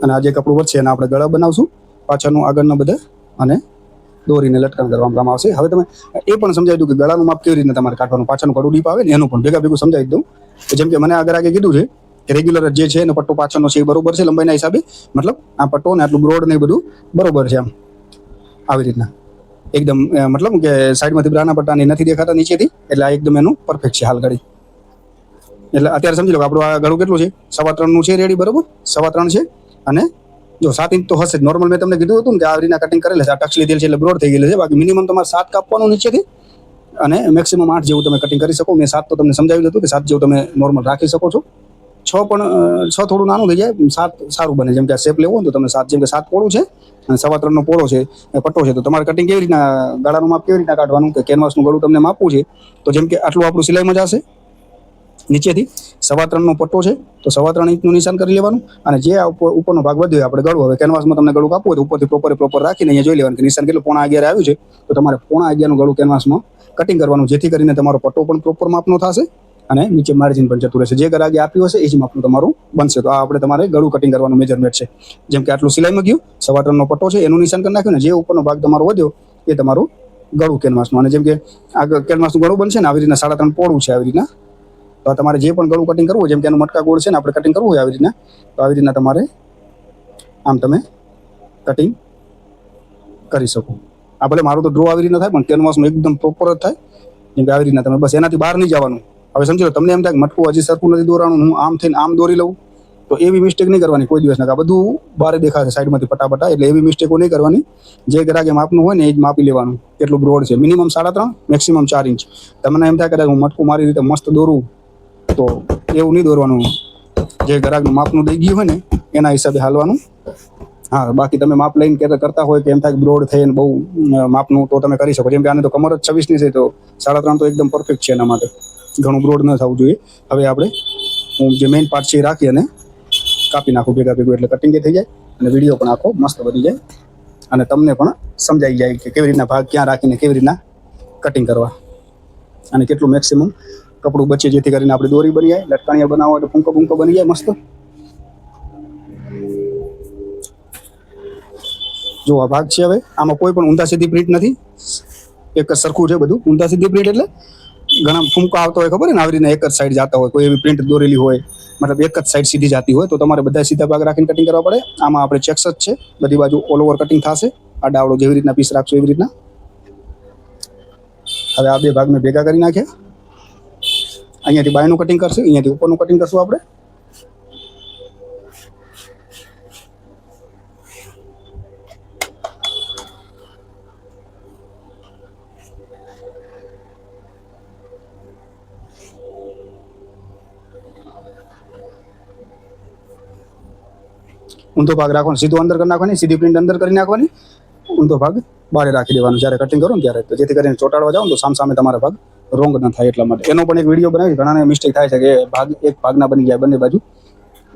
અને આ જે કપડું વધશે એને આપણે ગળા બનાવશું, પાછળનું આગળનો બધા, અને દોરીને લટકણ કરવામાં કામ આવશે. હવે તમે એ પણ સમજાવી દઉં કે ગળાનું માપ કેવી રીતના તમારે કાઢવાનું, પાછળનું ગળું ડીપ આવે ને એનું પણ ભેગું સમજાવી દઉં. જેમ કે મને આગળ કીધું છે કે રેગ્યુલર જે છે ને પટ્ટો પાછળનો છે એ બરોબર છે લંબાઈના હિસાબે, મતલબ આ પટ્ટો ને આટલું બ્રોડ ને બધું બરોબર છે. આમ આવી રીતના એકદમ મતલબ કે સાઈડમાંથી બ્રાના પટ્ટાની નથી દેખાતા નીચેથી, એટલે આ એકદમ એનું પરફેક્ટ છે હાલ ઘડી. એટલે અત્યારે સમજી લો કે આપણું આ ગળું કેટલું છે, 3.25 નું છે રેડી, બરોબર 3.25 છે. અને જો 7 ઇંચ તો હશે જ નોર્મલ. મેં તમને કીધું હતું કે આ રીતના કટિંગ કરેલ છે, આ ટક્સ લીધેલ છે એટલે બ્રોડ થઈ ગયેલ છે. બાકી મિનિમમ તમારે 7 કાપવાનું નીચેથી, અને મેક્સિમમ 8 જેવું તમે કટિંગ કરી શકો. મેં 7 તો તમને સમજાવ્યું હતું કે 7 જેવું તમે નોર્મલ રાખી શકો છો. 6 પણ 6 થોડું નાનું થઈ જાય, 7 સારું બને. જેમ કે આ શેપ લેવો હોય તો તમે 7, જેમ કે 7 પોળું છે અને 3.25 નો પોળો છે, પટ્ટો છે, તો તમારે કટિંગ કેવી રીતના, ગાળાનું માપ કેવી રીતના કાઢવાનું, કે કેનવાસનું ગળું તમને માપવું છે તો જેમ કે આટલું આપણું સિલાઈમાં જશે. નીચેથી 3.25 નો પટ્ટો છે તો 3.25 ઇંચનું નિશાન કરી લેવાનું. અને જે ઉપરનો ભાગ વધ્યો આપણે ગળું, હવે કેનવાસમાં તમને ગળું કાપવું હોય તો ઉપરથી પ્રોપર રાખીને અહીંયા જોઈ લેવાનું કે નિશાન કેટલું 11.5 આવ્યું છે, તો તમારે 11.5 નું ગળું કેનવાસમાં કટિંગ કરવાનું, જેથી કરીને તમારો પટ્ટો પણ પ્રોપર માપનો થશે અને નીચે માર્જિન પણ જતું રહેશે. જે ગરાગે આપ્યું હશે એ જ માપનું તમારું બનશે. તો આ આપણે તમારે ગળું કટિંગ કરવાનું મેજરમેન્ટ છે. જેમ કે આટલું સિલાઈમાં ગયું, 3.25 નો પટ્ટો છે એનું નિશાન કરી નાખ્યું, ને જે ઉપરનો ભાગ તમારો વધ્યો એ તમારું ગળું કેનવાસનું. અને જેમ કે આ કેનવાસનું ગળું બનશે ને આવી રીતના 3.5 પોળું છે આવી રીતના. તો તમારે જે પણ ગળું કટિંગ કરવું હોય, જેમ કે એનું મટકા ગોળ છે ને આપણે કટિંગ કરવું હોય આવી રીતના, તો આવી રીતના તમારે આમ તમે કટિંગ કરી શકો. આ ભલે મારું તો ડ્રો આવી રીતના થાય પણ કેનવાસનું એકદમ પ્રોપર જ થાય. જેમ કે આવી રીતના તમે બસ એનાથી બહાર નહીં જવાનું. હવે સમજી લો તમને એમ થાય કે મટકું હજી સરખું નથી દોરાનું, હું આમ થઈને આમ દોરી લઉં, તો એવી મિસ્ટેક નહીં કરવાની કોઈ દિવસ. ના બધું બહાર દેખાશે સાઈડમાંથી ફટાફટા, એટલે એવી મિસ્ટેકો નહીં કરવાની. જે ગ્રાહકે માપનું હોય ને એ જ માપી લેવાનું. કેટલું બ્રોડ છે, મિનિમમ 3.5 મેક્સિમમ 4 ઇંચ. તમને એમ થાય કે હું મટકું મારી રીતે મસ્ત દોરું, તો એવું નહીં દોરવાનું. જે ગ્રાહકનું માપનું દઈ ગયું હોય ને એના હિસાબે હાલવાનું. હા, બાકી તમે માપ લઈને કરતા હોય કે એમ થાય બ્રોડ થઈને બહુ માપનું, તો તમે કરી શકો. જેમ કે આને તો કમર જ 26 ની છે, તો 3.5 તો એકદમ પરફેક્ટ છે એના માટે. ઘણું બ્રોડ ન થવું જોઈએ. હવે આપણે હું જે મેઇન પાર્ટ છે એ રાખી અને કાપી નાખું ભેગા ભેગું, એટલે કટિંગ થઈ જાય અને વિડીયો પણ આખો મસ્ત બની જાય અને તમને પણ સમજાઈ જાય કે કેવી રીતના ભાગ ક્યાં રાખીને કેવી રીતના કટિંગ કરવા અને કેટલું મેક્સિમમ કપડું બચે, જેથી કરીને આપણી દોરી બની જાય. લટકાણિયા બનાવો એટલે ફૂંકો ફૂંકો બની જાય મસ્ત. જો આ ભાગ છે, હવે આમાં કોઈ પણ ઊંધા સીધી પ્રિન્ટ નથી, એક જ સરખું છે બધું. ઊંધા સીધી પ્રિન્ટ એટલે ઘણા ફૂંકા આવતા હોય ખબર ને, આવી રીતના એક જ સાઈડ જતા હોય, કોઈ એવી પ્રિન્ટ દોરેલી હોય, મતલબ એક જ સાઈડ સીધી જતી હોય, તો તમારે બધા સીધા ભાગ રાખીને કટિંગ કરવા પડે. આમાં આપણે ચેક્સ જ છે, બધી બાજુ ઓલ ઓવર કટિંગ થશે. આ ડાવડો જેવી રીતના પીસ રાખશો એવી રીતના. હવે આ બે ભાગ મેં ભેગા કરી નાખ્યા. અહીંયાથી બાયનું કટિંગ કરશું, અહીંયાથી ઉપરનું કટિંગ કરશું આપણે. ઊંધો ભાગ રાખવાનો, સીધો અંદર કરી નાખવાની, સીધી પ્રિન્ટ અંદર કરી નાખવાની, ઊંધો ભાગ બહાર રાખી દેવાનો જ્યારે કટિંગ કરો ને ત્યારે, તો જેથી કરીને ચોટાડવા જાઓ તો સામ તમારા ભાગ રોંગ ન થાય. એટલા માટે એનો પણ એક વિડીયો બનાવી. ઘણાને મિસ્ટેક થાય છે કે ભાગ એક ભાગના બની જાય બંને બાજુ,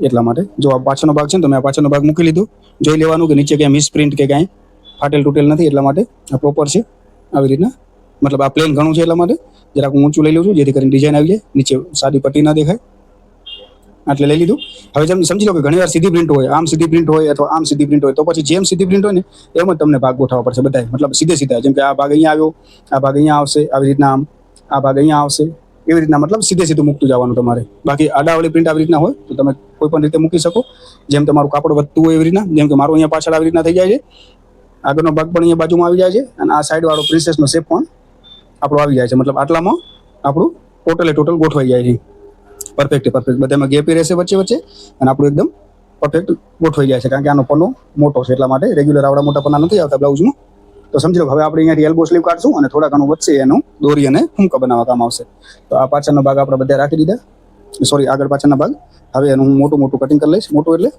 એટલા માટે. જો આ પાછળનો ભાગ છે ને, તો મેં આ પાછળનો ભાગ મૂકી લીધો. જોઈ લેવાનું કે નીચે ક્યાંય મિસપ્રિન્ટ કે કાંઈ ફાટેલ તૂટેલ નથી, એટલા માટે આ પ્રોપર છે આવી રીતના. મતલબ આ પ્લેન ઘણું છે એટલા માટે જરાક હું ઊંચું લઈ લઉં છું, જેથી કરીને ડિઝાઇન આવી જાય, નીચે સાદી પટ્ટી ના દેખાય. એટલે લઈ લીધું. હવે જેમ સમજી લો કે ઘણી વાર સીધી પ્રિન્ટ હોય, આમ સીધી પ્રિન્ટ હોય અથવા આમ સીધી પ્રિન્ટ હોય, તો પછી જેમ સીધી પ્રિન્ટ હોય ને એમ જ તમને ભાગ ગોઠવવા પડશે બધા, મતલબ સીધે. જેમ કે આ ભાગ અહીંયા આવ્યો, આ ભાગ અહીંયા આવશે, આવી રીતના આમ આ ભાગ અહીંયા આવશે, એવી રીતના મતલબ સીધું મૂકતું જવાનું તમારે. બાકી આડાવાળી પ્રિન્ટ આવી રીતના હોય તો તમે કોઈ પણ રીતે મૂકી શકો, જેમ તમારું કાપડ વધતું હોય એવી રીતના. જેમ કે મારું અહીંયા પાછળ આવી રીતના થઈ જાય છે, આગળનો ભાગ પણ અહીંયા બાજુમાં આવી જાય છે, અને આ સાઈડ વાળો પ્રિન્સેસનો શેપ પણ આપણો આવી જાય છે. મતલબ આટલામાં આપણું ટોટલ ગોઠવાઈ જાય છે. પરફેક્ટ બધામાં ગેપ રહેશે વચ્ચે, અને આપણું એકદમ પરફેક્ટ ગોઠવાઈ જાય છે. કારણ કે આનો પન્નો મોટો છે, એટલા માટે રેગ્યુલર આવડા મોટા પન્ના નથી આવતા બ્લાઉઝમાં. તો સમજી લો હવે આપણે અહીંયાથી એલ્બો સ્લીવ કાઢશું અને થોડા ઘણું વચ્ચે એનું દોરી અને ફૂંકા બનાવવા કામ આવશે. તો આ પાછળનો ભાગ આપણે બધા રાખી દીધા, સોરી આગળ પાછળના ભાગ. હવે એનું હું મોટું કટિંગ કરી લઈશ. મોટું એટલે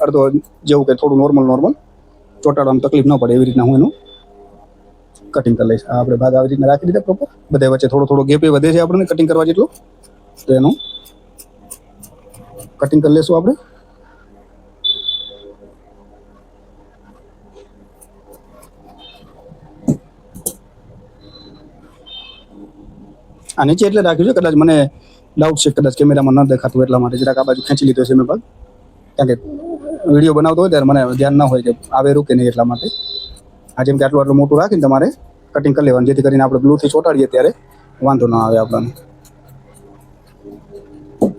અડધો જેવું કે થોડું નોર્મલ ચોટાડવામાં તકલીફ ન પડે એવી રીતના હું એનું કટિંગ કરી લઈશ. આપણે ભાગ આવી રીતના રાખી દીધા પ્રોપર. બધા વચ્ચે થોડો ગેપ વધે છે આપણને કટિંગ કરવા જેટલો, તો એનું કટિંગ કરી લેશું આપણે. આ નીચે એટલે રાખ્યું છે, કદાચ મને ડાઉટ છે, કદાચ કેમેરામાં ન દેખાતું એટલા માટે જરાક આ બાજુ ખેંચી લીધો છે મેં ભાગ. કારણ કે વિડીયો બનાવતો હોય ત્યારે મને ધ્યાન ના હોય કે આવેરું કે નહીં, એટલા માટે. આ જેમ કે આટલું મોટું રાખીને તમારે કટિંગ કરી લેવાનું, જેથી કરીને આપણે ગ્લુથી ચોંટાડીએ ત્યારે વાંધો ના આવે આપણને.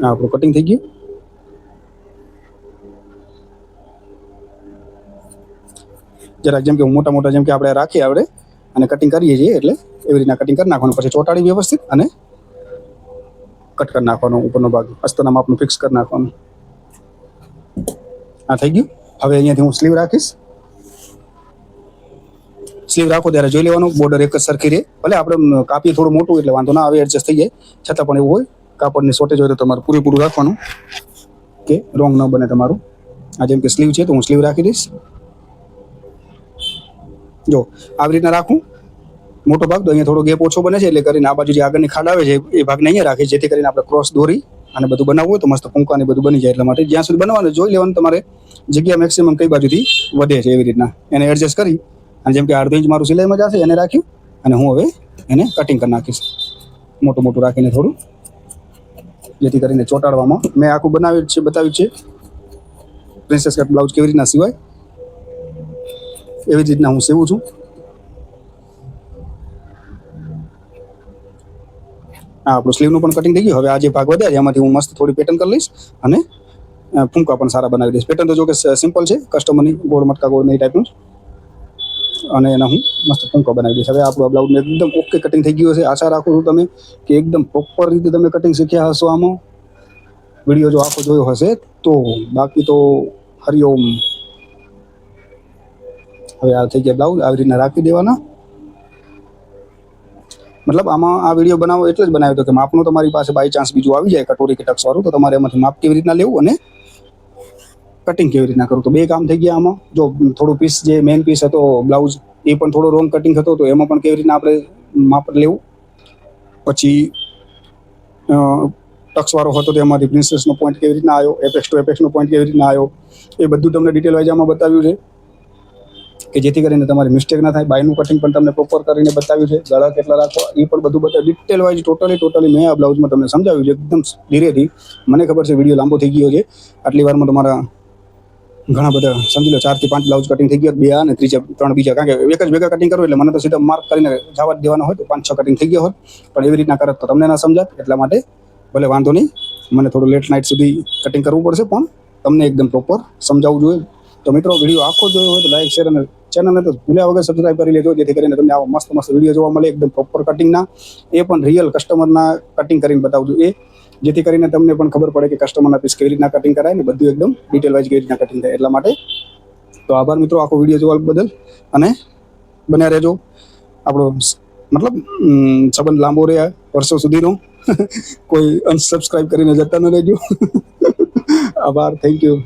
આપણું કટિંગ થઈ ગયું. જરાક જેમ કે મોટા જેમ કે આપણે રાખીએ આપણે અને કટિંગ કરીએ છીએ, એટલે એવી રીતના કટિંગ કરી નાખવાનું. પછી ચોટાડી વ્યવસ્થિત અને કટ કરી નાખવાનો ઉપરનો ભાગ, અસ્તરના માપનું ફિક્સ કરી નાખવાનું. આ થઈ ગયું. હવે અહીંયાથી હું સ્લીવ રાખીશ. સ્લીવ રાખો ત્યારે જોઈ લેવાનું બોર્ડર એક જ સરખી રહે. ભલે આપણે કાપીએ થોડું મોટું એટલે વાંધો ના આવે, એડજસ્ટ થઈ જાય. છતાં પણ એવું હોય કાપડની શોર્ટેજ હોય તો તમારે પૂરેપૂરું રાખવાનું કે રોંગ ન બને તમારું. આ જેમ કે સ્લીવ છે તો હું સ્લીવ રાખી દઈશ. જો આવી રીતના રાખું મોટો ભાગ, તો અહીંયા થોડો ગેપ ઓછો બને છે, એટલે કરીને આ બાજુ જે આગળની ખાડ આવે છે એ ભાગને અહીંયા રાખીએ, જેથી કરીને આપણે ક્રોસ દોરી અને બધું બનાવવું હોય તો મસ્ત ફૂંકા ને બધું બની જાય. એટલા માટે જ્યાં સુધી બનાવવાનું જોઈ લેવાનું તમારે જગ્યા મેક્સિમમ કઈ બાજુથી વધે છે, એવી રીતના એને એડજસ્ટ કરી. અને જેમ કે 1/2 ઇંચ મારું સિલાઈમાં જશે એને રાખ્યું, અને હું હવે એને કટિંગ કરી નાખીશ મોટું રાખીને થોડું, જેથી કરીને ચોંટાડવામાં મેં આખું બતાવ્યું છે પ્રિન્સેસ કટ બ્લાઉઝ કેવી રીતના સિવાય, એવી જ રીતના હું સીવું છું. હા, આપણું સ્લીવનું પણ કટિંગ થઈ ગયું. હવે આ જે ભાગ વધ્યા છે એમાંથી હું મસ્ત થોડી પેટર્ન કરી લઈશ અને ફૂંકા પણ સારા બનાવી દઈશ. પેટર્ન તો જો કે સિમ્પલ છે, કસ્ટમરની ગોળ મટકા ગોળ એ ટાઈપનું. અને એના હું મસ્ત ટૂંકો બનાવી દઈશ. હવે આપણું આ બ્લાઉઝને એકદમ ઓકે કટિંગ થઈ ગયું હશે. આશા રાખું છું તમે કે એકદમ પ્રોપર રીતે તમે કટિંગ શીખ્યા હશો આમાં, વિડીયો જો આખો જોયો હશે તો. બાકી તો હરિઓમ. હવે આ થઈ ગયા બ્લાઉઝ, આવી રીતના રાખી દેવાના. મતલબ આમાં આ વિડીયો બનાવો એટલે જ બનાવ્યો હતો કે માપનું તમારી પાસે બાય ચાન્સ બીજું આવી જાય કટોરી કે ટક્સ વાળું, તો તમારે એમાંથી માપ કેવી રીતના લેવું અને કટિંગ કેવી રીતના કરું. તો બે કામ થઈ ગયા આમાં. જો થોડું પીસ જે મેઇન પીસ હતો બ્લાઉઝ એ પણ થોડો રોંગ કટિંગ હતો, તો એમાં પણ કેવી રીતના આપણે માપ લેવું. પછી ટક્સ વાળો હતો તો એમાંથી પ્રિન્સેસનો પોઈન્ટ કેવી રીતના આવ્યો, એપેક્સ ટુ એપેક્સનો પોઈન્ટ કેવી રીતના આવ્યો, એ બધું તમને ડિટેલ વાઇઝ આમાં બતાવ્યું છે કે જેથી કરીને તમારી મિસ્ટેક ના થાય. બાયનું કટિંગ પણ તમને પ્રોપર કરીને બતાવ્યું છે. ગળા કેટલા રાખવા એ પણ બધું બતાવ્યું ડિટેલ વાઇઝ. ટોટલી મેં આ બ્લાઉઝમાં તમને સમજાવ્યું છે એકદમ ધીરેથી. મને ખબર છે વિડીયો લાંબો થઈ ગયો છે, આટલી વારમાં તમારા ઘણા બધા સમજી લો 4 થી 5 બ્લાઉઝ કટિંગ થઈ ગયા, 2 આ ને 3 બીજા. કારણ કે એક જ ભેગા કટિંગ કરો એટલે મને તો સીધા માર્ક કરીને જવા જ દેવાનો હોય, તો 5-6 કટિંગ થઈ ગયા હોત. પણ એવી રીતના કરત તો તમને ના સમજાત. એટલા માટે ભલે વાંધો નહીં, મને થોડું લેટ નાઇટ સુધી કટિંગ કરવું પડશે, પણ તમને એકદમ પ્રોપર સમજાવવું જોઈએ. તો મિત્રો વિડીયો આખો જોયો હોય તો લાઈક, શેર અને ચેનલને તો ભૂલ્યા વગર સબસ્ક્રાઈબ કરી લેજો, જેથી કરીને તમને આવા મસ્ત મસ્ત વિડીયો જોવા મળે એકદમ પ્રોપર કટિંગના. એ પણ રિયલ કસ્ટમરના કટિંગ કરીને બતાવજો, એ જેથી કરીને તમને પણ ખબર પડે કે કસ્ટમરના પીસ કેવી રીતના કટિંગ કરાય ને બધું એકદમ ડિટેલ વાઇઝ કેવી રીતના કટિંગ થાય. એટલા માટે તો આભાર મિત્રો આખો વિડીયો જોવા બદલ, અને બન્યા રહેજો. આપણો મતલબ સંબંધ લાંબો રહે વર્ષો સુધીનો. કોઈ અનસબસ્ક્રાઈબ કરીને જતા ન રહેજો. આભાર, થેન્ક યુ.